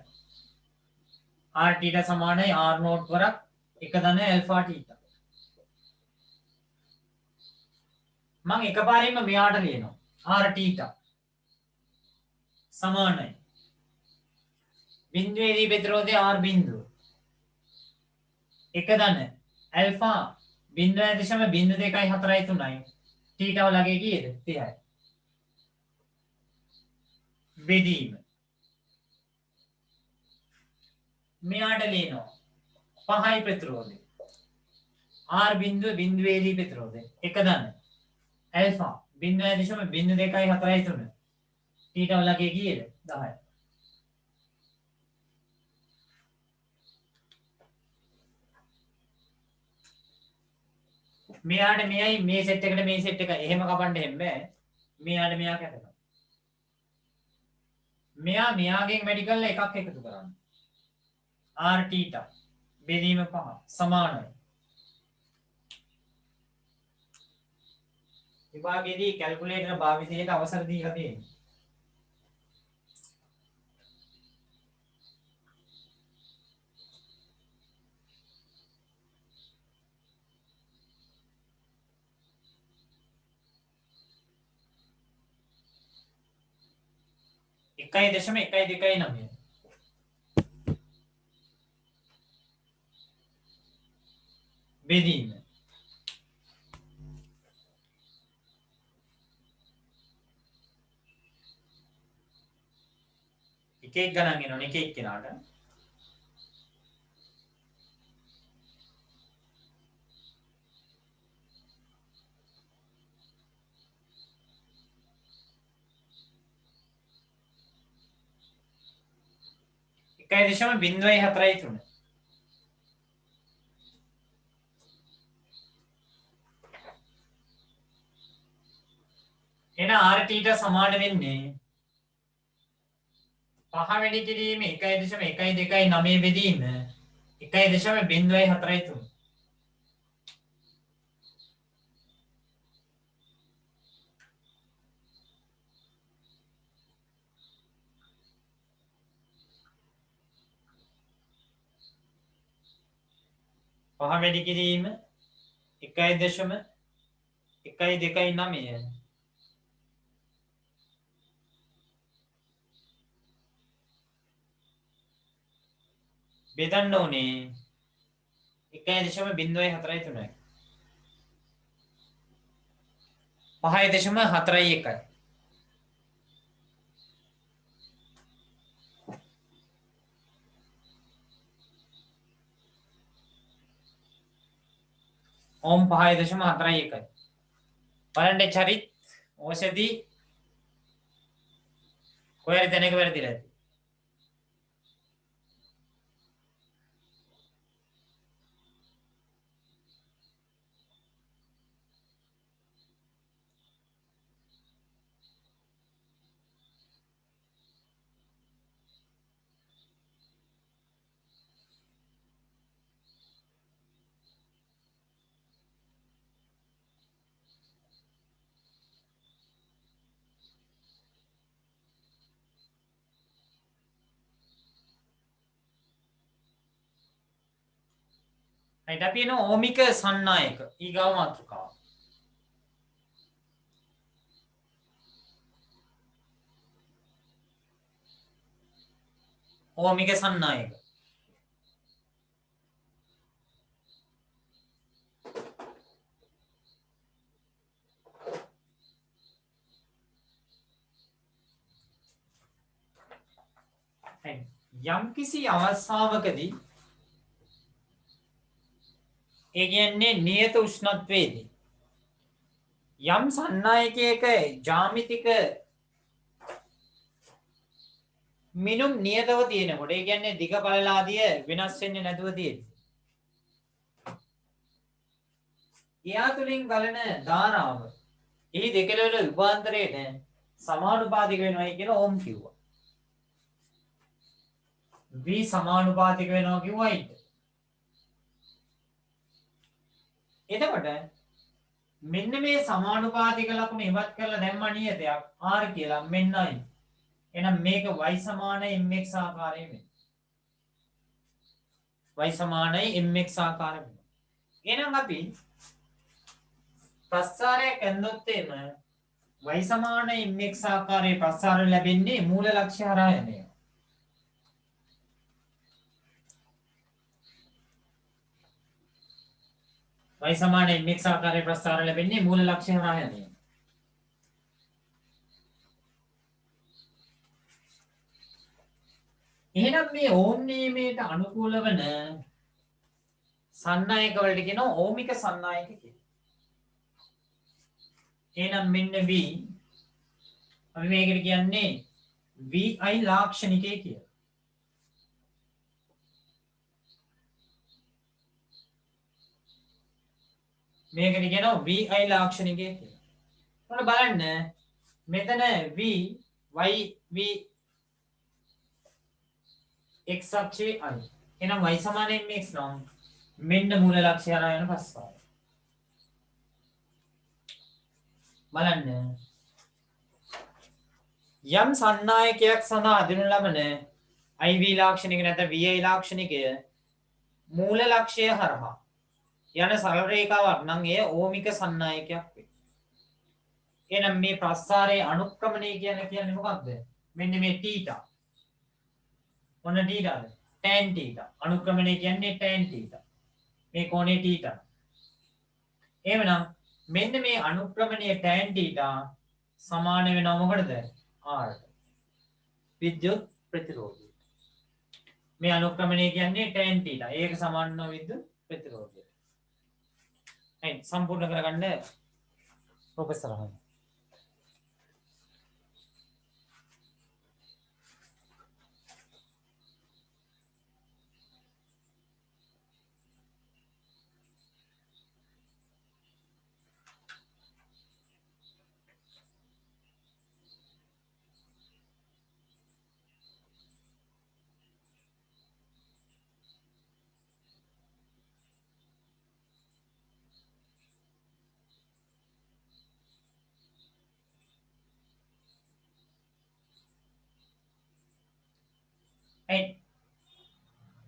r θ සමානයි r නෝට් වරක් 1 ධන ඇල්ෆා θ. මම එකපාරින්ම මෙයාට ලියනවා. r θ සමානයි බිඳුවේදී ප්‍රතිරෝධය r බිඳුව 1 ධන ඇල්ෆා 0.0243යි. θ වලගේ කීයද? 30යි. බෙදීම මෙයාට ලියනවා 5යි ප්‍රතිරෝධය r බිඳුව බිඳුවේදී ප්‍රතිරෝධය 1 ධන ඇල්ෆා 0.0243 θ වලගේ කීයද? 10යි. මෙයාට මෙයයි මේ සෙට් එකට මේ සෙට් එක එහෙම කපන්න එහෙම බෑ. මෙයාට මෙයා කැපෙනවා. මෙයා මෙයාගෙන් වැඩි කරලා එකක් එකතු කරන්න. r θ බෙදීම 5 සමානයි. විභාගයේදී කැල්කියුලේටර් භාවිතයට අවසර දීලා තියෙනවා. එකයි දශම එකයි දෙකයි 9 බෙදීම එක එක ගණන් එනවනේ එක එක කෙනාට එකයි දශම 0.43 එන r θ සමාන වෙන්නේ 5 වැඩි කිරීම 1.129 බෙදීම 1.043 5 වැඩි කිරීම 1.129 බෙදන්න ඕනේ 1.043යි 5.41 ओम 5.41 බලන්න චරිත් ඕෂධි කොහරි තැනක වැරදිලා ඇති right අපි එන ඕමික සන්නායක ඊගාව මාතෘකාව ඕමික සන්නායක යම්කිසි අවස්ථාවකදී ඒ කියන්නේ නියත උෂ්ණත්වයේදී යම් සන්නායකයක ජ්‍යාමිතික මිනුම් නියතව තියෙනකොට ඒ කියන්නේ දිග පළල ආදිය වෙනස් වෙන්නේ නැතුව තියෙන්නේ. එයා තුලින් ගලන ධාරාව එහි දෙකලවල උපාන්තරයට සමානුපාතික වෙනවයි කියලා ඕම් කිව්වා. V සමානුපාතික වෙනවා කිව්වයි. එතකොට මෙන්න මේ සමානුපාතික ලකුණ ඉවත් කරලා දැම්ම නියතයක් r කියලා මෙන්නයි. එහෙනම් මේක y සමානයි mx ආකාරයෙන් වෙනවා. y සමානයි mx ආකාරයෙන් වෙනවා. එහෙනම් අපි ප්‍රස්ථාරයක් ඇඳොත් එම y සමානයි mx ආකාරයේ ප්‍රස්ථාරය ලැබෙන්නේ මූල ලක්ෂ්‍ය හරහා යන්නේ. y සමාන mx ආකාරයේ ප්‍රස්ථාරය ලැබෙන්නේ මූල ලක්ෂ්‍ය හරහා යන්නේ. එහෙනම් මේ ඕම් නියමයට අනුකූල වන සන්නායක වලට කියනවා ඕමික සන්නායක කියලා. එහෙනම් මෙන්න V අපි මේකට කියන්නේ VI ලාක්ෂණිකය කියලා. මේකට කියනවා vi ලාක්ෂණිකය කියලා. ඔන්න බලන්න මෙතන v y v x අක්ෂයේ i. එහෙනම් y සමාන mx නම් මෙන්න මූල ලක්ෂ්‍ය හරහා යන ප්‍රස්තාවය. බලන්න යම් සන්නායකයක් සඳහා අඳිනු ලබන iv ලාක්ෂණික නැත්නම් vi ලාක්ෂණිකය මූල ලක්ෂ්‍ය හරහා යන සරල රේඛාවක් නම් එය ඕමික සන්නායකයක් වේ. එහෙනම් මේ ප්‍රස්ථාරයේ අනුක්‍රමණය කියන්නේ මොකක්ද? මෙන්න මේ θ. මොන θද? tan θ. අනුක්‍රමණය කියන්නේ tan θ. මේ කෝණේ θ. එහෙනම් මෙන්න මේ අනුක්‍රමණීය tan θ සමාන වෙනව මොකටද? r. විද්‍යුත් ප්‍රතිරෝධය. මේ අනුක්‍රමණය කියන්නේ tan θ. ඒක සමාන වෙන විද්‍යුත් ප්‍රතිරෝධය. හරි සම්පූර්ණ කරගන්න ප්‍රොෆෙසර් අහන්න.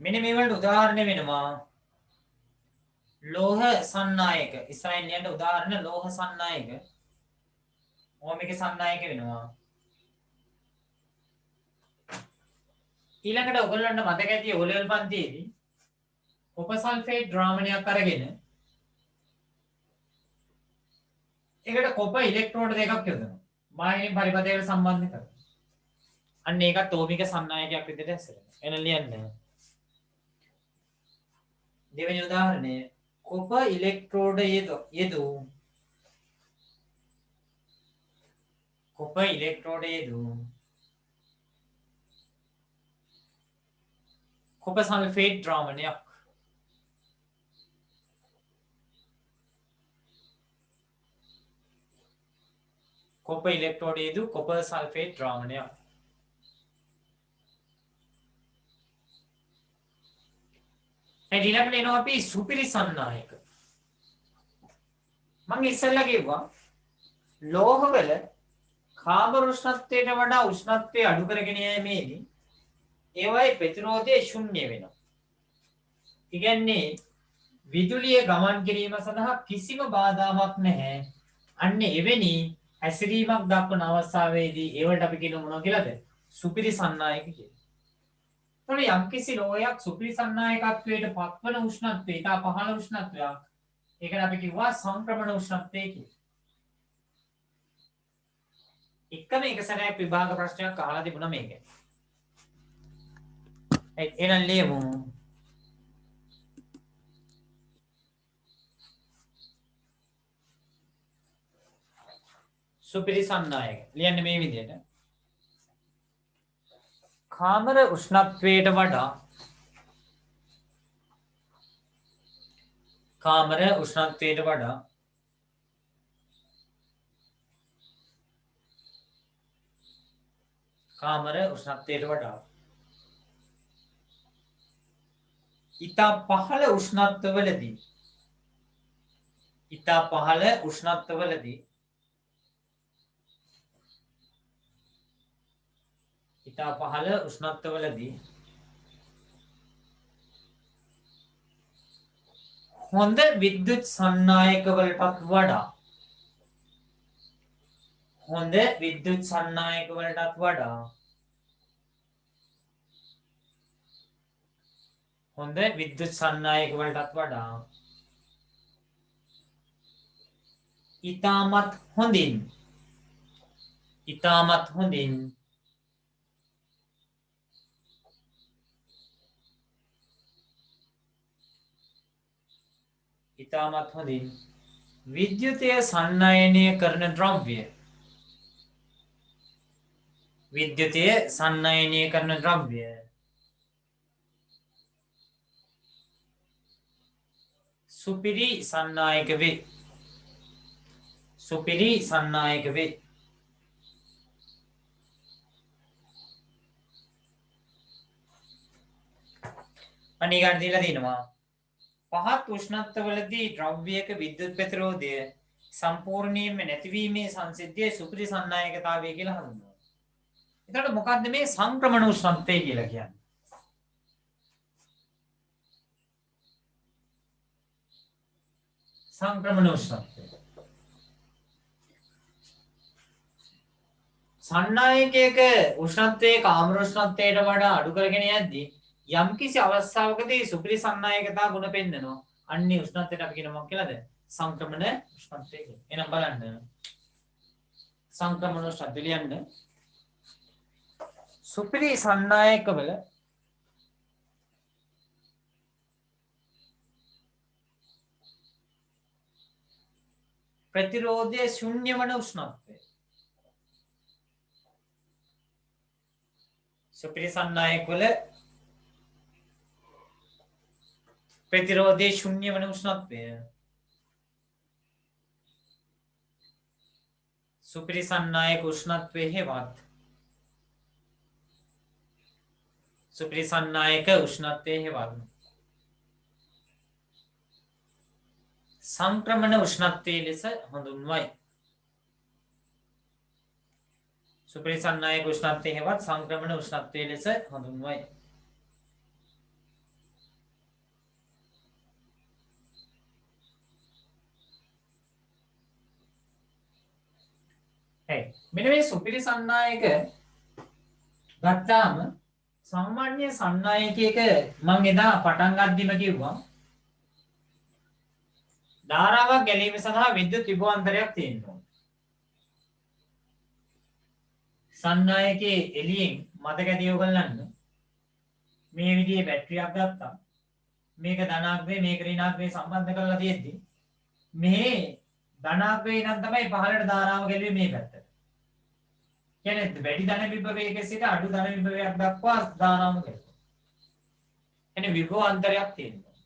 මෙන්න මේ වලට උදාහරණ වෙනවා ලෝහ සන්නායක. ඉස්සරහින් ලියන්න උදාහරණ ලෝහ සන්නායක. ඕමික සන්නායක වෙනවා. ඊළඟට ඔයගොල්ලන්ට මතක ඇති O level පන්තියේදී කොපර් සල්ෆේට් ද්‍රාවණයක් අරගෙන ඒකට කොපර් ඉලෙක්ට්‍රෝඩ දෙකක් යොදනවා. බාහිරින් පරිපථයකට සම්බන්ධ කරනවා. අන්න ඒකත් ඕමික සන්නායකයක් විදිහට හැසිරෙනවා. එන ලියන්න. දෙවෙනි උදාහරණය කොපර් ඉලෙක්ට්‍රෝඩ යෙදූ කොපර් ඉලෙක්ට්‍රෝඩ යෙදූ කොපර් සල්ෆේට් ද්‍රාවණයක් කොපර් ඉලෙක්ට්‍රෝඩ යෙදූ කොපර් සල්ෆේට් ද්‍රාවණයක් ඊළඟට එනවා අපි සුපිරි සන්නායක. මම ඉස්සෙල්ලා කිව්වා ලෝහවල කාබර උෂ්ණත්වයට වඩා උෂ්ණත්වය අඩු කරගෙන යෑමේදී ඒවායේ ප්‍රතිරෝධය ශුන්‍ය වෙනවා. ඒ කියන්නේ විදුලිය ගමන් කිරීම සඳහා කිසිම බාධාවක් නැහැ. අන්න එවැනි හැසිරීමක් දක්වන අවස්ථාවේදී ඒවට අපි කියන මොනවා කියලාද? සුපිරි සන්නායක කියලා. යම්කිසි ලෝහයක් සුපිරි සන්නායකත්වයට පත්වන උෂ්ණත්වය ඉතා පහළ උෂ්ණත්වයක්. ඒකට අපි කිව්වා සංක්‍රමණ උෂ්ණත්වය කියලා. එකම එක සැරයක් විභාග ප්‍රශ්නයක් අහලා තිබුණා මේක. එහෙනම් ලියමු. සුපිරි සන්නායක. ලියන්නේ මේ විදිහට. කාමර උෂ්ණත්වයට වඩා කාමර උෂ්ණත්වයට වඩා ඉතා පහළ උෂ්ණත්වවලදී හොඳ විද්‍යුත් සන්නායකවලටත් වඩා ඉතාමත් හොඳින් විද්‍යුතය සන්නයනය කරන ද්‍රව්‍ය සුපිරි සන්නායක වේ. සුපිරි සන්නායක වේ. අනිගාට දීලා තියෙනවා. පහත් උෂ්ණත්වවලදී ද්‍රව්‍යයක විද්‍යුත් ප්‍රතිරෝධය සම්පූර්ණයෙන්ම නැතිවීමේ සංසිද්ධිය සුපිරි සන්නායකතාවය කියලා හඳුන්වනවා. එතකොට මොකද්ද මේ සංක්‍රමණ උෂ්ණත්වය කියලා කියන්නේ? සංක්‍රමණ උෂ්ණත්වය. සන්නායකයක උෂ්ණත්වයේ කාමර උෂ්ණත්වයට වඩා අඩු කරගෙන යද්දී යම්කිසි අවස්ථාවකදී සුපිරි සන්නායකතා ගුණ පෙන්නනවා. අන්නේ උෂ්ණත්වයට අපි කියනවා කියලාද? සංක්‍රමණ උෂ්ණත්වය කියලා. එහෙනම් බලන්න. සංක්‍රමණ උෂ්ණත්වය ලියන්න. සුපිරි සන්නායකවල ප්‍රතිරෝධය ශුන්‍ය වන උෂ්ණත්වය. සුපිරි සන්නායකවල ප්‍රතිරෝධය ශුන්‍ය වන උෂ්ණත්වය. සුපිරි සන්නායක උෂ්ණත්වය හෙවත් සුපිරි සන්නායක උෂ්ණත්වය හෙවත් සංක්‍රමණ උෂ්ණත්වය ලෙස හඳුන්වයි. සුපිරි සන්නායක උෂ්ණත්වය හෙවත් සංක්‍රමණ උෂ්ණත්වය ලෙස හඳුන්වයි. මෙන්න මේ සුපිරි සන්නායක ගත්තාම සාමාන්‍ය සන්නායකයක මම එදා පටන් ගද්දිම කිව්වා ධාරාවක් ගැලීම සඳහා විද්‍යුත් විභවාන්තරයක් තියෙනවා. සන්නායකයේ එළියෙන් මතක ඇති ඔයගොල්ලන්ට මේ විදිහේ බැටරියක් ගත්තා. මේක ධනාත්මේ මේක ඍණාත්මේ සම්බන්ධ කරලා තියෙද්දි මේ ධනාත්මේ නම් තමයි පහළට ධාරාව ගැලුවේ මේ පැත්තට. කියන්නේ වැඩි ධන විභවයක සිට අඩු ධන විභවයක් දක්වා ධාරාව ගැලුවා. එනේ විභවාන්තරයක් තියෙනවා.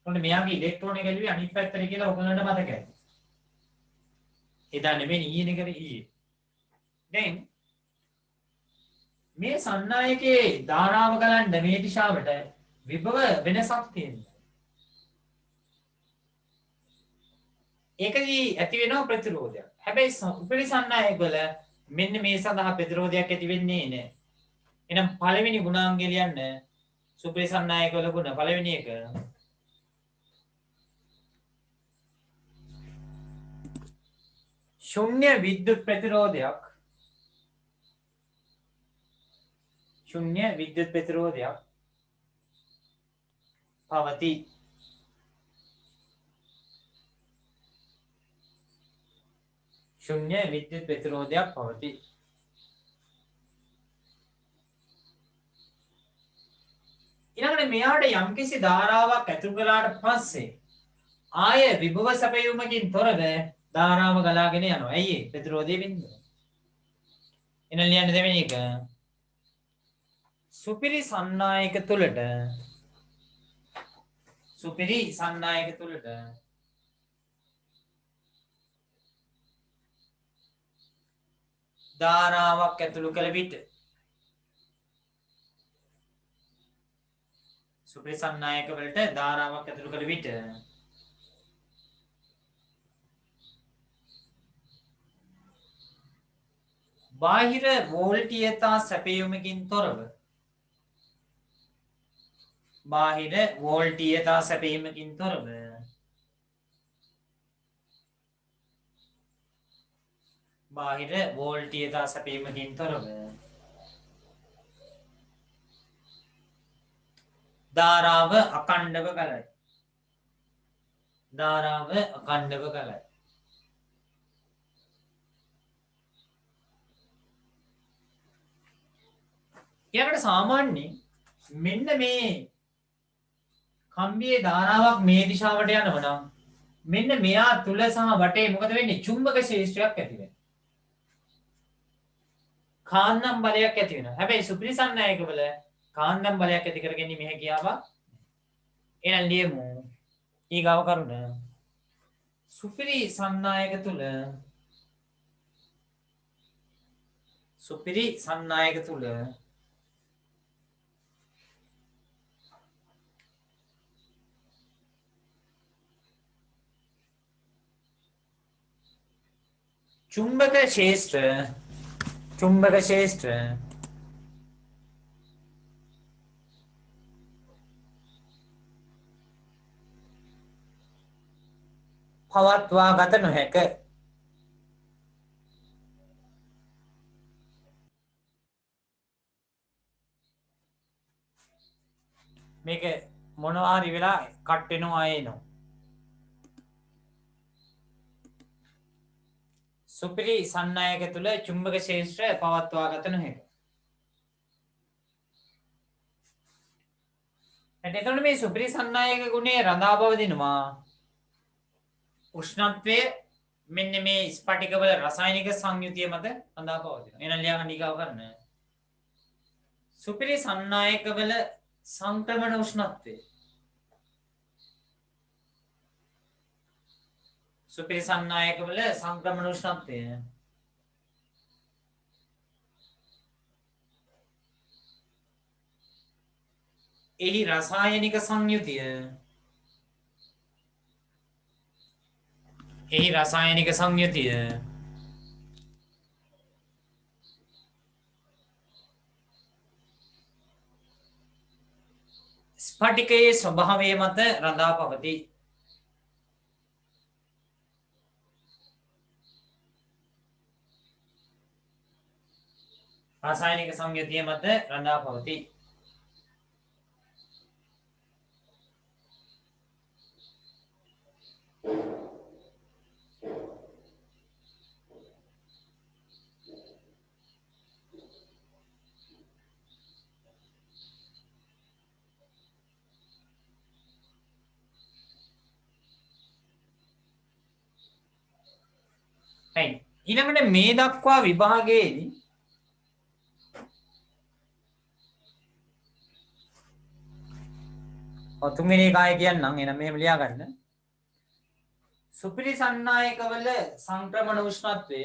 ඔන්න මෙයාගේ ඉලෙක්ට්‍රෝන ගැලුවේ අනිත් පැත්තට කියලා ඔයගොල්ලන්ට මතක ඇති. එදා නෙමෙයි ඊයේ කරේ ඊයේ. දැන් මේ සන්නායකයේ ධාරාව ගලන්න මේ දිශාවට විභව වෙනසක් තියෙනවා. ඒකදී ඇති වෙනවා ප්‍රතිරෝධයක්. හැබැයි උපරි සන්නායක වල මෙන්න මේ සඳහා ප්‍රතිරෝධයක් ඇති වෙන්නේ නැහැ. එහෙනම් පළවෙනි ගුණාංගය ලියන්න සුපිරි සන්නායක වල ගුණ පළවෙනි එක ශුන්‍ය විද්‍යුත් ප්‍රතිරෝධයක් ශුන්‍ය විද්‍යුත් ප්‍රතිරෝධයක් පවතී. ශුන්‍ය විද්‍යුත් ප්‍රතිරෝධයක් පවතී. ඊළඟට මෙයාට යම්කිසි ධාරාවක් ඇතුල් කළාට පස්සේ ආය විභව සැපයීමකින් තොරව ධාරාව ගලාගෙන යනවා. ඇයි ඒ ප්‍රතිරෝධය බිඳුව. එන ලියන්න දෙවෙනි එක සුපිරි සන්නායක තුලට ධාරාවක් ඇතුළු කළ විට සුපිරි සන්නායක වලට ධාරාවක් ඇතුළු කළ විට බාහිර වෝල්ටීයතා සැපයීමකින් තොරව බාහිර වෝල්ටීයතා සැපයීමකින් තොරව බාහිර වෝල්ටීයතා සැපයීමකින් තොරව ධාරාව අඛණ්ඩව ගලයි. ධාරාව අඛණ්ඩව ගලයි. ඊළඟට සාමාන්‍යයෙන් මෙන්න මේ කම්බියේ ධාරාවක් මේ දිශාවට යනවා නම් මෙන්න මෙයා තුල සහ වටේ මොකද වෙන්නේ? චුම්බක ක්ෂේත්‍රයක් ඇති වෙනවා. කාන්දම් බලයක් ඇති වෙනවා. හැබැයි සුපිරි සන්නායක වල කාන්දම් බලයක් ඇති කරගැනීමේ හැකියාවක් එහෙනම් ලියමු. ඊගාව කරුණ සුපිරි සන්නායක තුල චුම්බක ශේෂ්ත්‍ර පවත්වා ගත නොහැක. මේක මොනවා හරි වෙලා කට් වෙනවා එනවා. සුපිරි සන්නායක තුල චුම්බක ශේෂ්ත්‍ර පවත්වා ගත නොහැක. එතකොට මේ සුපිරි සන්නායක ගුණය රඳා පවතිනවා උෂ්ණත්වය මෙන්න මේ ස්පටිකවල රසායනික සංයුතිය මත රඳා පවතිනවා. එහෙනම් ලියාගන්න ඊගාව කරන්න. සුපිරි සන්නායකවල සංක්‍රමණ උෂ්ණත්වය. සුපිරි සන්නායකවල සංක්‍රමණ උෂ්ණත්වය. එහි රසායනික සංයුතිය ස්පටිකයේ ස්වභාවය මත රඳා පවතී. රසායනික සංයුතිය මත රඳා පවතී. ඊළඟට මේ දක්වා විභාගයේදී තුන්වෙනි එකයි කියන්නම්. එහෙනම් මෙහෙම ලියා ගන්න. සුපිරි සන්නායකවල සංක්‍රමණ උෂ්ණත්වය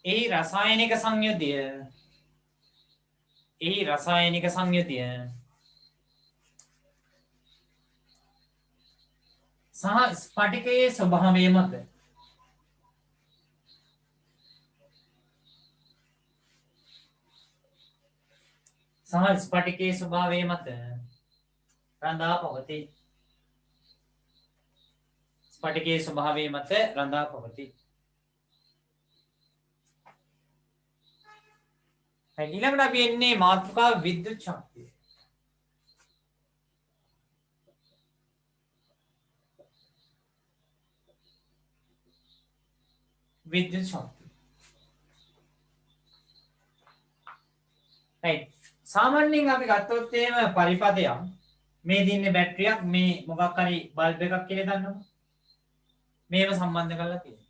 එහි රසායනික සංයුතිය සහ ස්පටිකයේ ස්වභාවය මත රඳා පවතී. ඊළඟට අපි එන්නේ මාතෘකාව විද්‍යුත් ශක්තිය. සාමාන්‍යයෙන් අපි ගත්තොත් එහෙම පරිපථයක් මේ දින්නේ බැටරියක් මේ මොකක් හරි බල්බ් එකක් කියලා දන්නවද? මේව සම්බන්ධ කරලා තියෙනවා.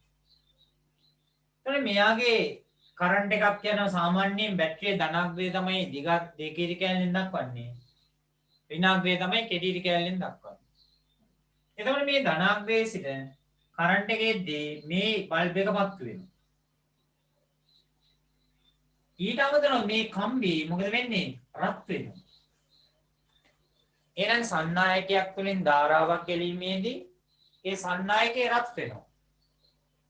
එතකොට මෙයාගේ කරන්ට් එකක් යනවා සාමාන්‍යයෙන් බැටරියේ ධනාග්‍රය තමයි දෙකීරි කැලෙන් දක්වන්නේ. ඍණාග්‍රය තමයි කෙටීරි කැලෙන් දක්වන්නේ. එතකොට මේ ධනාග්‍රයේ සිට කරන්ට් එකේදී මේ බල්බ් එක පත්තු වෙනවා. ඊට අමතරව මේ කම්බි මොකද වෙන්නේ? රත් වෙනවා. එහෙනම් සන්නායකයක් තුළින් ධාරාවක් ගැලීමේදී ඒ සන්නායකය රත් වෙනවා.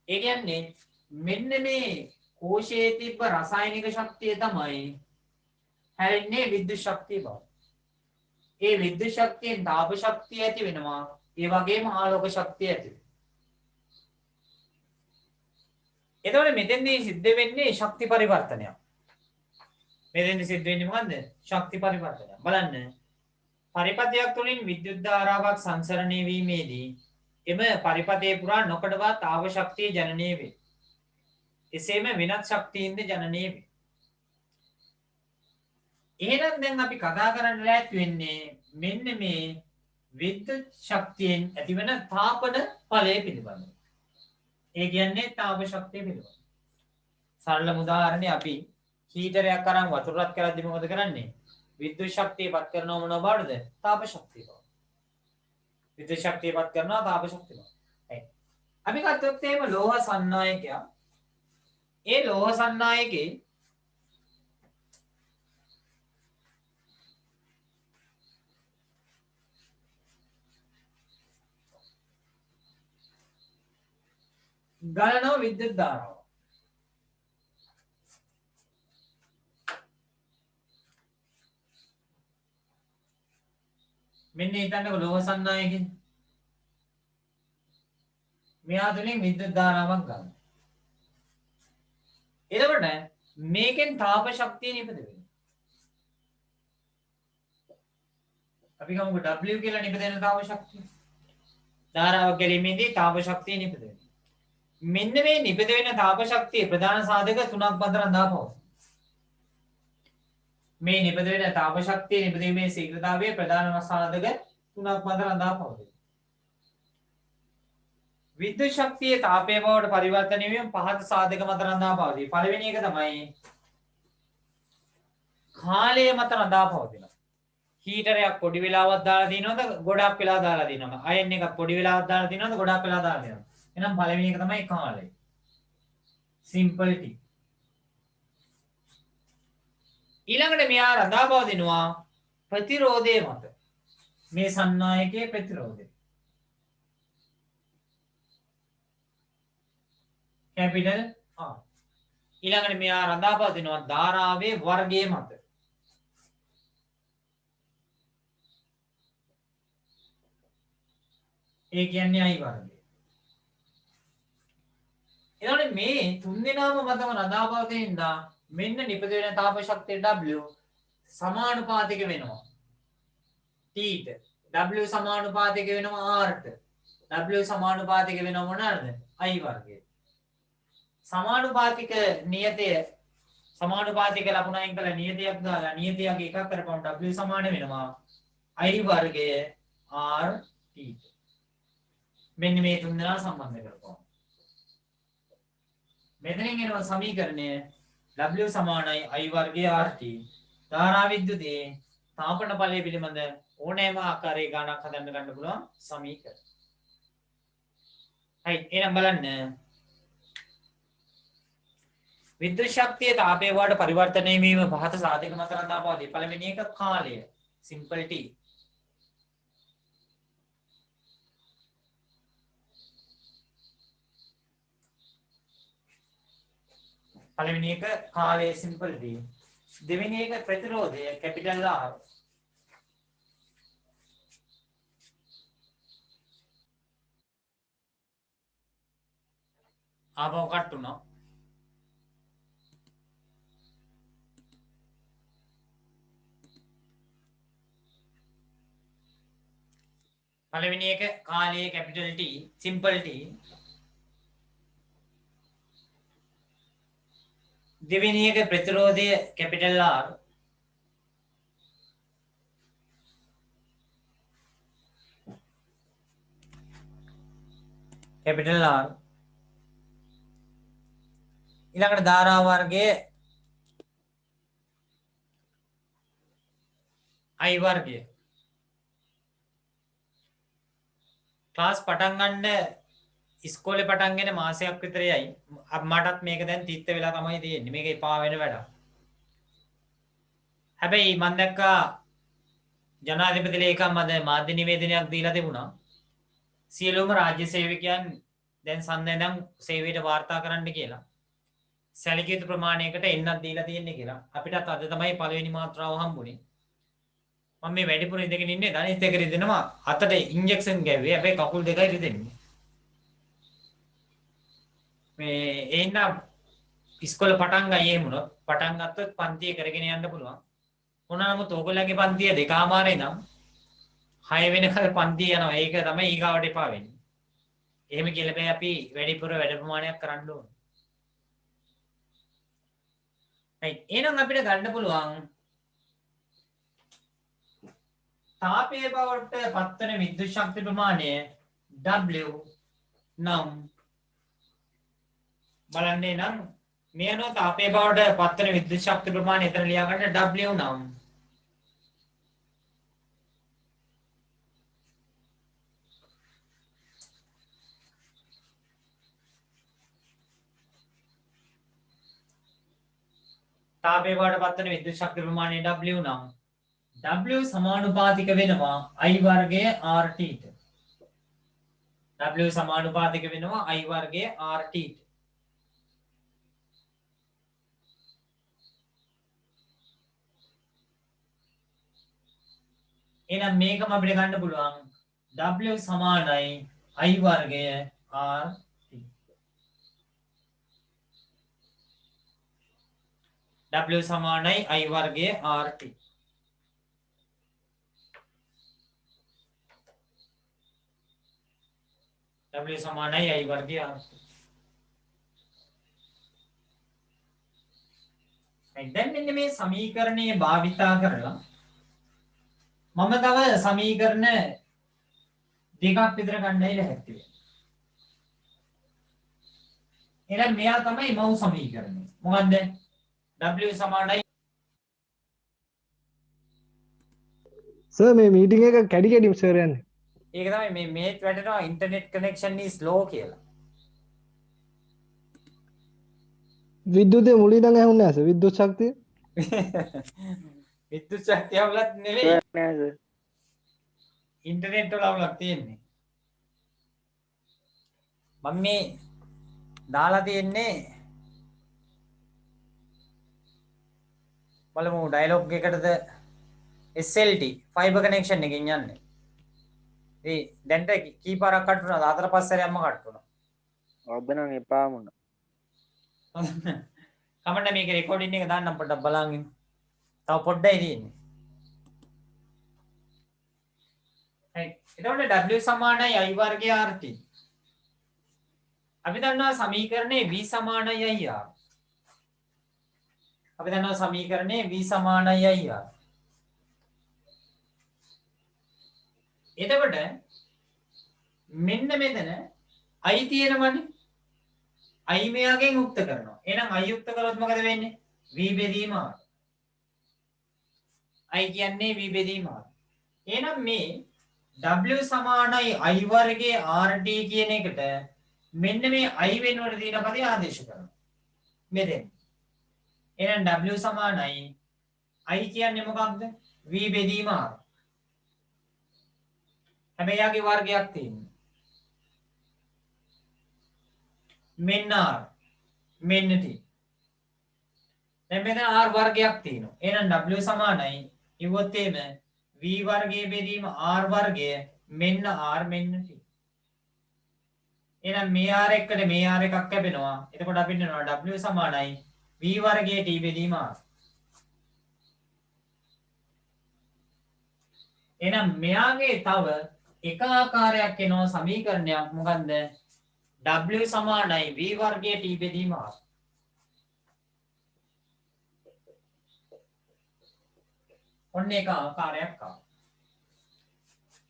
ඒ කියන්නේ මෙන්න මේ කෝෂයේ තිබ්බ රසායනික ශක්තිය තමයි හැරෙන්නේ විද්‍යුත් ශක්තිය බව. ඒ විද්‍යුත් ශක්තියෙන් තාප ශක්තිය ඇති වෙනවා. ඒ වගේම ආලෝක ශක්තිය ඇති වෙනවා. එතකොට මෙතෙන්දී සිද්ධ වෙන්නේ ශක්ති පරිවර්තනයක්. මෙතෙන්දී සිද්ධ වෙන්නේ මොකද්ද? ශක්ති පරිවර්තනයක්. බලන්න. පරිපථයක් තුළින් විද්‍යුත් ධාරාවක් සංසරණය වීමේදී එම පරිපථයේ පුරා නොකඩවා තාව ශක්තිය ජනනය වේ. එසේම වෙනත් ශක්තියින්ද ජනනය වේ. එහෙනම් දැන් අපි කතා කරන්න ලෑස්ති වෙන්නේ මෙන්න මේ විද්‍යුත් ශක්තියෙන් ඇතිවන තාපන ඵලය පිළිබඳව. ඒ කියන්නේ තාප ශක්තිය පිළිබඳ. සරලම උදාහරණයක් අපි හීටරයක් අරන් වතුර රත් කරද්දි මොකද කරන්නේ? විද්‍යුත් ශක්තිය පත් කරනව මොනව බවටද? තාප ශක්තිය බව. විද්‍යුත් ශක්තිය පත් කරනවා තාප ශක්තිය බව. right. අපි ගත්තොත් එහෙම ලෝහ සන්නායකයක්. ඒ ලෝහ සන්නායකේ ගලනවා විද්‍යුත් ධාරාව. මෙන්න හිතන්නකො ලෝහ සන්නායකේ මෙහා තුලින් විද්‍යුත් ධාරාවක් ගන්න. එතකොට මේකෙන් තාප ශක්තිය නිපද වෙනවා. අපි ගමුකෝ W කියලා නිපදෙන තාප ශක්තිය. ධාරාවක් ගැලීමේදී තාප ශක්තිය නිපද වෙනවා. මෙන්න මේ නිපද වෙන තාප ශක්තිය ප්‍රධාන සාධක තුනක් මත රඳා පවතී. මේ නිපද වෙන තාප ශක්තිය නිපදීමේ ශීඝ්‍රතාවය ප්‍රධාන සාධක තුනක් මත රඳා පවතී. විද්‍යුත් ශක්තියේ තාපය බවට පරිවර්තනය වීම පහත සාධක මත රඳා පවතී. පළවෙනි එක තමයි කාලය මත රඳා පවතිනවා. හීටරයක් පොඩි වෙලාවක් දාලා දිනනවද ගොඩක් වෙලා දාලා දිනනවද? අයන් එකක් පොඩි වෙලාවක් දාලා දිනනවද ගොඩක් වෙලා දාලා දිනනවද? එහෙනම් පළවෙනි එක තමයි කාලය. Simple T. ඊළඟට මෙයා රඳා පවතිනවා ප්‍රතිරෝධය මත. මේ සන්නායකයේ ප්‍රතිරෝධය. Capital R. ඊළඟට මෙයා රඳා පවතිනවා ධාරාවේ වර්ගය මත. ඒ කියන්නේ I වර්ගය. එතකොට මේ තුන් දෙනාම මතම රඳා පවතිනවා මෙන්න නිපද වෙන තාප ශක්තිය W සමානුපාතික වෙනවා T ට. W සමානුපාතික වෙනවා R ට. W සමානුපාතික වෙනවා මොනවාද? I වර්ගයට. සමානුපාතික නියතය සමානුපාතික ලකුණ අයින් කළා නියතයක් දාලා නියතයක එකක් කරපුවම W සමාන වෙනවා I වර්ගය R T. මෙන්න මේ තුන් දෙනා සම්බන්ධ කරපුවා. මෙතනින් එනවා සමීකරණය W සමානයි I වර්ගය RT. ධාරා විද්‍යුතේ තාපන ඵලය පිළිබඳ ඕනෑම ආකාරයේ ගණනක් හදන්න ගන්න පුළුවන් සමීකරණ. හරි එහෙනම් බලන්න විද්‍යුත් ශක්තිය තාපය බවට පරිවර්තනය වීම පහත සාධක මත රඳා පවතී. පළවෙනි එක කාලය සිම්පල් T. පළවෙනි එක කාලය සිම්පල් D. දෙවෙනි එක ප්‍රතිරෝධය කැපිටල් R. ආපහු කට් වුණා. පළවෙනි එක කාලය කැපිටල් T සිම්පල් T. දෙවෙනි එක ප්‍රතිරෝධය කැපිටල් R. Capital R. ඊළඟට ධාරා වර්ගයේ I වර්ගය. ක්ලාස් පටන් ගන්න ඉස්කෝලේ පටන්ගෙන මාසයක් විතර යයි. මටත් මේක දැන් තිත්ත වෙලා තමයි තියෙන්නේ. මේක එපා වෙන වැඩක්. හැබැයි මම දැක්කා ජනාධිපති ලේකම් අද මාධ්‍ය නිවේදනයක් දීලා තිබුණා. සියලුම රාජ්‍ය සේවකයන් දැන් සම්දැන් සේවයට වාර්තා කරන්න කියලා. සැලකිය යුතු ප්‍රමාණයකට එන්නත් දීලා තියෙන්නේ කියලා. අපිටත් අද තමයි පළවෙනි මාත්‍රාව හම්බුනේ. මම මේ වැඩිපුර ඉඳගෙන ඉන්නේ ධනිත් එක රිදෙනවා. අතට ඉන්ජෙක්ෂන් ගැව්වේ. හැබැයි කකුල් දෙකයි රිදෙන්නේ. මේ එහෙනම් ඉස්කෝලේ පටන් ගියේ එහෙම උනොත් පටන් ගත්තොත් පන්තිය කරගෙන යන්න පුළුවන්. මොනවා නමුත් ඕගොල්ලන්ගේ පන්තිය දෙකමාරේ නම් 6 වෙනකල් පන්තිය යනවා. ඒක තමයි ඊගාවට එපා වෙන්නේ. එහෙම කියලා බෑ අපි වැඩිපුර වැඩ ප්‍රමාණයක් කරන්න ඕන. right එහෙනම් අපිට ගන්න පුළුවන් තාපයේ බවට පත්වන විද්‍යුත් ශක්ති ප්‍රමාණය W නම් බලන්නේ නම් මේ අනුව තාපයේ බවට පත්වන විද්‍යුත් ශක්ති ප්‍රමාණය එතන ලියා ගන්න W නම් තාපයේ බවට පත්වන විද්‍යුත් ශක්ති ප්‍රමාණය W නම් W සමානුපාතික වෙනවා I වර්ගය RT ට. W සමානුපාතික වෙනවා I වර්ගය RT ට. එහෙනම් මේකම අපිට ගන්න පුළුවන් W සමානයි I වර්ගය RT. W සමානයි I වර්ගය RT. W සමානයි I වර්ගය RT. දැන් මෙන්න මේ සමීකරණය භාවිතා කරලා මම තව සමීකරණ දෙකක් විතර ගන්නයි ලැහැත්ති වෙන්නේ. එහෙනම් මෙයා තමයි මව් සමීකරණය. මොකද්ද? W සමානයි සර් මේ මීටින් එක කැඩි කැඩි සර් යන්නේ. ඒක තමයි මේ මේත් වැටෙනවා ඉන්ටර්නෙට් කනෙක්ෂන් is slow කියලා. විද්‍යුතය මුලින් ඉඳන් ඇහුන්නේ නැහැ සර් විද්‍යුත් ශක්තිය. විද්‍යුත් ශක්තිය අවුලක් නෙවෙයි. නෑ සර්. ඉන්ටර්නෙට් වල අවුලක් තියෙන්නේ. මම මේ දාලා තියෙන්නේ බලමු ඩයලොග් එකටද SLT ෆයිබර් කනෙක්ෂන් එකකින් යන්නේ. ඒ දැන්ට කී පාරක් කට් වුණාද? 4-5 සැරයක්ම කට් වුණා. ඔබ නම් එපාම වුණා. කමන්න මේක රෙකෝඩින් එක දාන්නම් පොඩ්ඩක් බලන් ඉන්න. තව පොඩ්ඩයි තියෙන්නේ. හරි. එතකොට W සමානයි I වර්ගය RT. අපි දන්නවා සමීකරණේ V සමානයි IR. අපි දන්නවා සමීකරණේ V සමානයි IR. එතකොට මෙන්න මෙතන I තියෙනවනේ. I මෙයාගෙන් යුක්ත කරනවා. එහෙනම් I යුක්ත කරොත් මොකද වෙන්නේ? V බෙදීම R. I කියන්නේ V බෙදීම R. එහෙනම් මේ W සමානයි I වර්ගයේ RT කියන එකට මෙන්න මේ I වෙනුවට තියෙන පදේ ආදේශ කරනවා. මෙතෙන්. එහෙනම් W සමානයි I කියන්නේ මොකක්ද? V බෙදීම R. හැබැයි යාගේ වර්ගයක් තියෙනවා. මෙන්න R මෙන්න T. දැන් මෙතන R වර්ගයක් තියෙනවා. එහෙනම් W සමානයි ඉවොත් එම V වර්ගයේ බෙදීම R වර්ගය මෙන්න R මෙන්න T. එහෙනම් මේ R එක්කද මේ R එකක් ලැබෙනවා. එතකොට අපිට වෙනවා W සමානයි V වර්ගයේ T බෙදීම R. එහෙනම් මෙයාගේ තව එක ආකාරයක් එනවා සමීකරණයක් මොකද්ද? W සමානයි V වර්ගයේ T බෙදීම R. ඔන්න එක ආකාරයක් ආවා.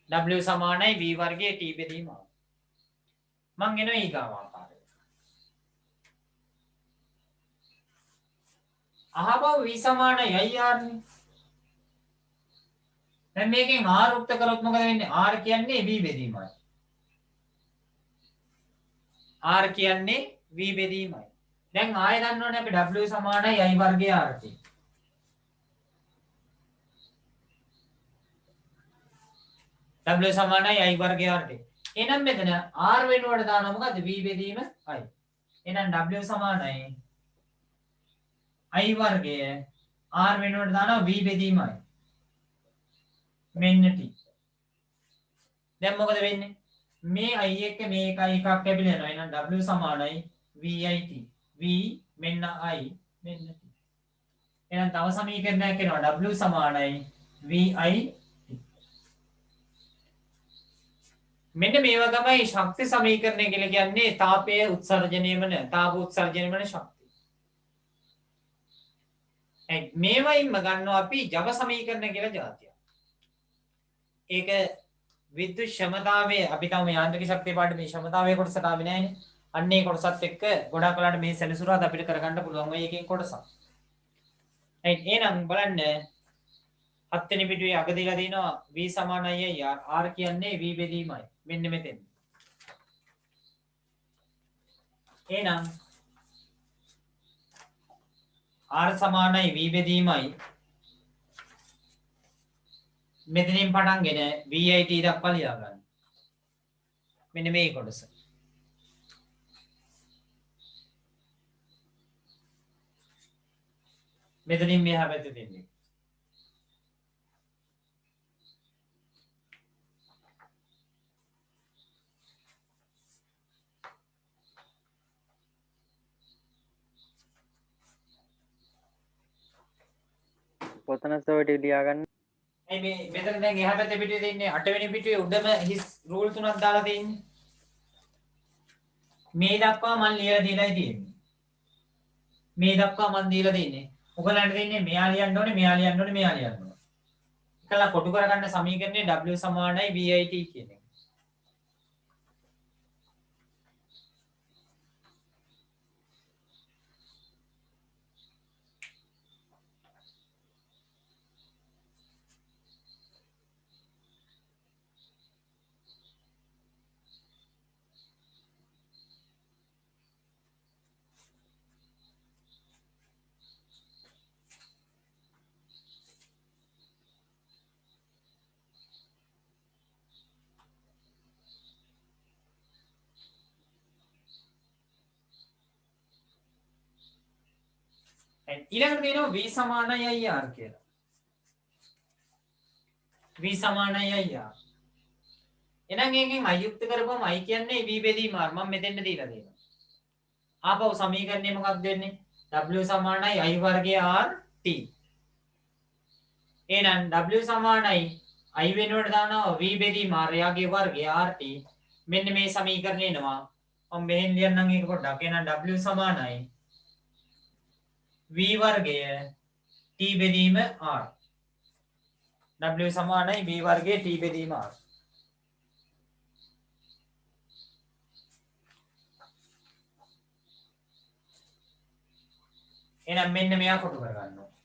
W සමානයි V වර්ගයේ T බෙදීම R. මං එනවා ඊගාව ආකාරයට. අහබව V සමානයි IR නේ. දැන් මේකෙන් R උක්ත කරොත් මොකද වෙන්නේ? R කියන්නේ V බෙදීමයි. R කියන්නේ V බෙදීමයි. දැන් ආයෙ දන්නවනේ අපි W සමානයි I වර්ගයේ RT. W සමානයි I වර්ගයේ RT. එහෙනම් මෙතන R වෙනුවට දානවා මොකද්ද? V බෙදීම I. එහෙනම් W සමානයි I වර්ගය R වෙනුවට දානවා V බෙදීමයි. මෙන්න T. දැන් මොකද වෙන්නේ? මේ I එක්ක මේ එකක් කැපිලා යනවා. එහෙනම් W සමානයි VIT. V මෙන්න I මෙන්න T. එහෙනම් තව සමීකරණයක් එනවා. W සමානයි VI. මෙන්න මේවා තමයි ශක්ති සමීකරණය කියලා කියන්නේ. තාපයේ උත්සර්ජනය වෙන තාප උත්සර්ජනය වෙන ශක්තිය. මේවයින්ම ගන්නවා අපි ජව සමීකරණ කියලා જાතියක්. ඒක විද්‍යුත් ක්ෂමතාවයේ අපි තම යාන්ත්‍රික ශක්තිය පාඩමේ ක්ෂමතාවයේ කොටසට ආවේ නැහැනේ. අන්නේ කොටසත් එක්ක ගොඩාක් වෙලාට මේ සැලසුරාද අපිට කරගන්න පුළුවන් ඔය එකෙන් කොටසක්. right එහෙනම් බලන්න හත් වෙනි පිටුවේ අග දීලා දිනවා v සමානයි r. r කියන්නේ v බෙදීමයි. මෙන්න මෙතෙන්. එහෙනම් r සමානයි v බෙදීමයි. මෙතනින් පටන්ගෙන vit දක්වා ලියා ගන්න. මෙන්න මේ කොටස. මෙතනින් මෙහා පැත්තේ දෙන්නේ. පොතන සොවට ලියා ගන්න. මේ මෙතන දැන් එහා පැත්තේ පිටුවේ දෙන්නේ 8 වෙනි පිටුවේ උඩම හිස් රූල් තුනක් දාලා තියෙන්නේ. මේ දක්වා මම ලියලා දීලායි තියෙන්නේ. මේ දක්වා මම දීලා දෙන්නේ. ඔයගලන්ට දෙන්නේ මෙයා ලියන්න ඕනේ, මෙයා ලියන්න ඕනේ, මෙයා ලියන්න ඕනේ. එකලා කොටු කරගන්න සමීකරණය w සමානයි vit කියන එක. ඊළඟට දෙනවා v සමානයි ir කියලා. v සමානයි ir. එහෙනම් එකෙන් අයුක්ත කරපුවම i කියන්නේ v බෙදීම r. මම මෙතෙන්ට දීලා දෙනවා. ආපහු සමීකරණය මොකක්ද වෙන්නේ? w සමානයි i වර්ගය rt. එහෙනම් w සමානයි i වෙනුවට දානවා v බෙදීම r යාගේ වර්ගය rt. මෙන්න මේ සමීකරණය එනවා. මම මෙහෙන් ලියන්නම් ඒක පොඩ්ඩක්. එහෙනම් w සමානයි v වර්ගය t බෙදීම r. w සමානයි v වර්ගය t බෙදීම r. එහෙනම් මෙන්න මෙයා කොටු කරගන්න ඕනේ.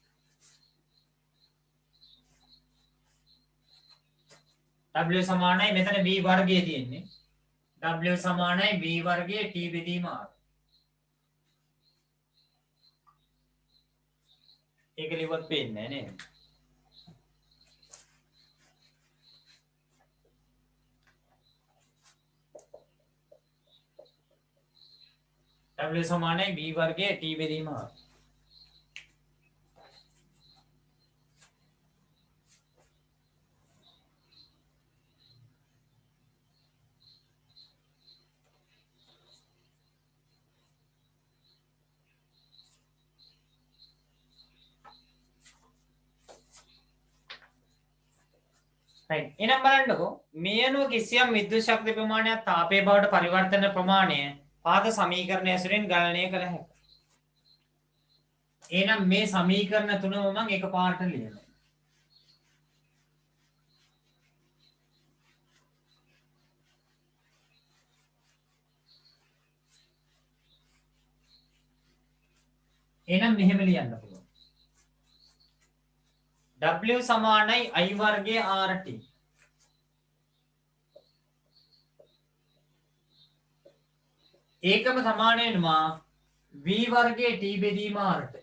w සමානයි මෙතන v වර්ගය තියෙන්නේ. w සමානයි v වර්ගය t බෙදීම r. ඒක ලිව්වත් පේන්නේ නැහැ නේද? w සමානයි v වර්ගය t බෙදීම r. right එහෙනම් බලන්නකෝ මේ අනුව කිසියම් විද්‍යුත් ශක්ති ප්‍රමාණයක් තාපය බවට පරිවර්තන ප්‍රමාණය පාද සමීකරණය ඇසුරෙන් ගණනය කළ හැකියි. එහෙනම් මේ සමීකරණ තුනම මම එකපාරට ලියනවා. එහෙනම් මෙහෙම ලියන්න පුළුවන්. w සමානයි i වර්ගය rt. ඒකම සමාන වෙනවා v වර්ගය t බෙදීම rt.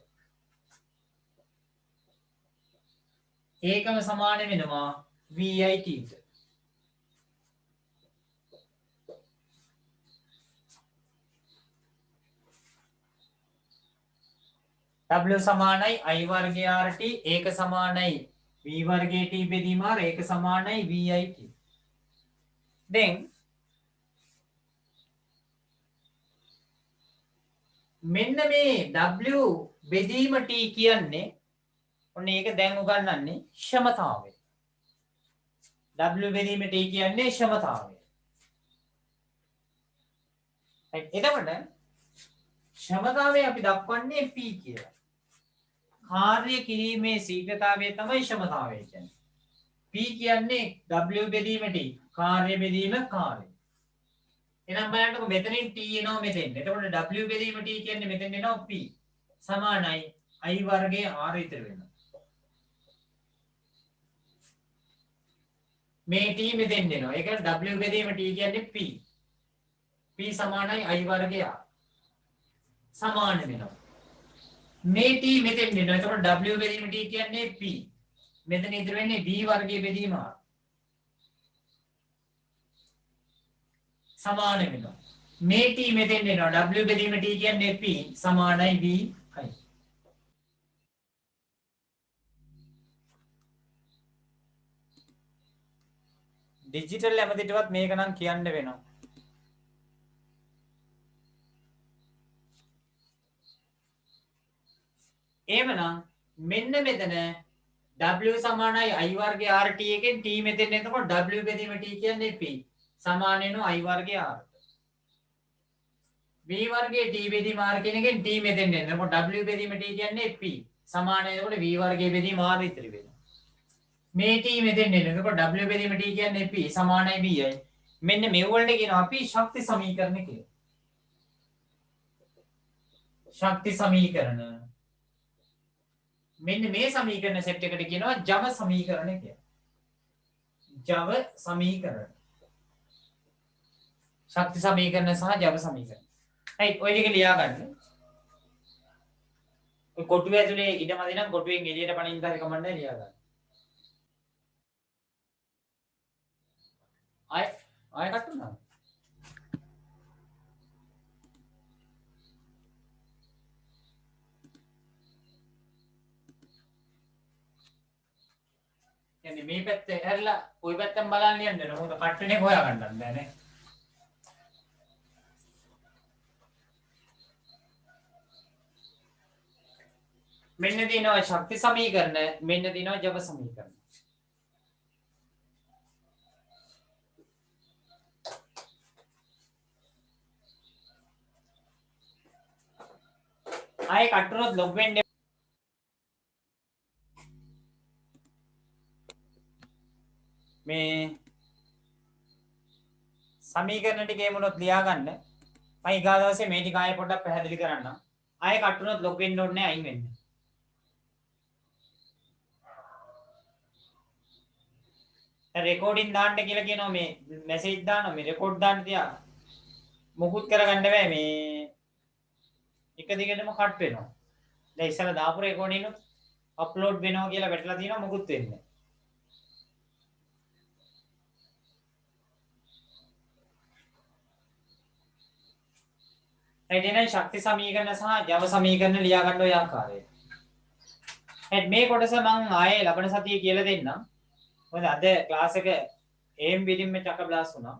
ඒකම සමාන වෙනවා vit ට. w සමානයි i වර්ගය rt. ඒක සමානයි v වර්ගය t බෙදීම r. ඒක සමානයි vit. දැන් මෙන්න මේ w බෙදීම t කියන්නේ ඔන්න ඒක දැන් උගන්වන්නේ ක්ෂමතාවය. w බෙදීම t කියන්නේ ක්ෂමතාවය. එතකොට ක්ෂමතාවය අපි දක්වන්නේ p කියලා. කාර්ය කිරීමේ ශීඝ්‍රතාවය තමයි ක්ෂමතාවය කියන්නේ. p කියන්නේ w බෙදීම t. කාර්ය බෙදීම කාර්ය. එහෙනම් බලන්නකො මෙතනින් t එනවා මෙතෙන්. එතකොට w බෙදීම t කියන්නේ මෙතෙන් එනවා p. සමානයි i වර්ගයේ r ඉතිරි වෙනවා. මේ t මෙතෙන් එනවා. ඒක w බෙදීම t කියන්නේ p. p සමානයි i වර්ගයේ r. සමාන වෙනවා. මේ t මෙතෙන් එනවා. එතකොට w බෙදීම t කියන්නේ p. මෙතන ඉතිරි වෙන්නේ v වර්ගයේ බෙදීම r. සමාන වෙනවා. මේ t මෙතෙන් එනවා. w බෙදීම t කියන්නේ p සමානයි v i. ඩිජිටල් ඇමතිටවත් මේක නම් කියන්න වෙනවා. එහෙමනම් මෙන්න මෙතන w සමානයි i වර්ගයේ rt එකෙන් t මෙතෙන් එනකොට w බෙදීම t කියන්නේ p සමාන වෙනවා i වර්ගයේ r. v වර්ගයේ t බෙදීම r කියන එකෙන් t මෙතෙන් එනකොට w බෙදීම t කියන්නේ p සමාන වෙනකොට v වර්ගයේ බෙදීම r ඉතිරි වෙනවා. මේ t මෙතෙන් එනකොට w බෙදීම t කියන්නේ p සමානයි v යි. මෙන්න මේ වලට කියනවා අපි ශක්ති සමීකරණ කියලා. ශක්ති සමීකරණ. මෙන්න මේ සමීකරණ සෙට් එකට කියනවා ජව සමීකරණ කියලා. ජව සමීකරණ. ශක්ති සමීකරණ සහ ජව සමීකරණ. right ඔය ටික ලියා ගන්න. ඔය කොටුව ඇතුලේ ඉඩමදි නම් කොටුවෙන් එළියට පනින්න හරි කමන්නේ ලියා ගන්න. ආය කටුනා. يعني මේ පැත්තේ හැරිලා ওই පැත්තෙන් බලන්න යන්න ඕන. මොකද කට්ටනේ හොයා ගන්න බෑ නේ. මෙන්න දිනවා ශක්ති සමීකරණ, මෙන්න දිනවා ජව සමීකරණ. ආයේ කට්ටුනොත් ලොග් වෙන්න මේ සමීකරණ ටික එමුනොත් ලියා ගන්න. මම ඊගා දවසේ මේ ටික ආයෙ පොඩ්ඩක් පැහැදිලි කරන්නම්. ආයෙ කට්ටුනොත් ලොග් වෙන්න ඕනේ නැහැ අයින් වෙන්න. රෙකෝඩින් දාන්න කියලා කියනවා මේ මැසේජ් දානවා මේ රෙකෝඩ් දාන්න තියා. මොකුත් කරගන්න බෑ මේ එක දිගටම කට් වෙනවා. දැන් ඉස්සලා දාපු රෙකෝඩින් උත් අප්ලෝඩ් වෙනවා කියලා වැටලා තියෙනවා මොකුත් වෙන්නේ නැහැ. එදින ශක්ති සමීකරණ සහ ජව සමීකරණ ලියා ගන්න ඔය ආකාරයට. මේ කොටස මම ආයේ ලබන සතියේ කියලා දෙන්නම්. මොකද අද ක්ලාස් එක AM බිලින් මේ චක බ්ලාස් වුණා.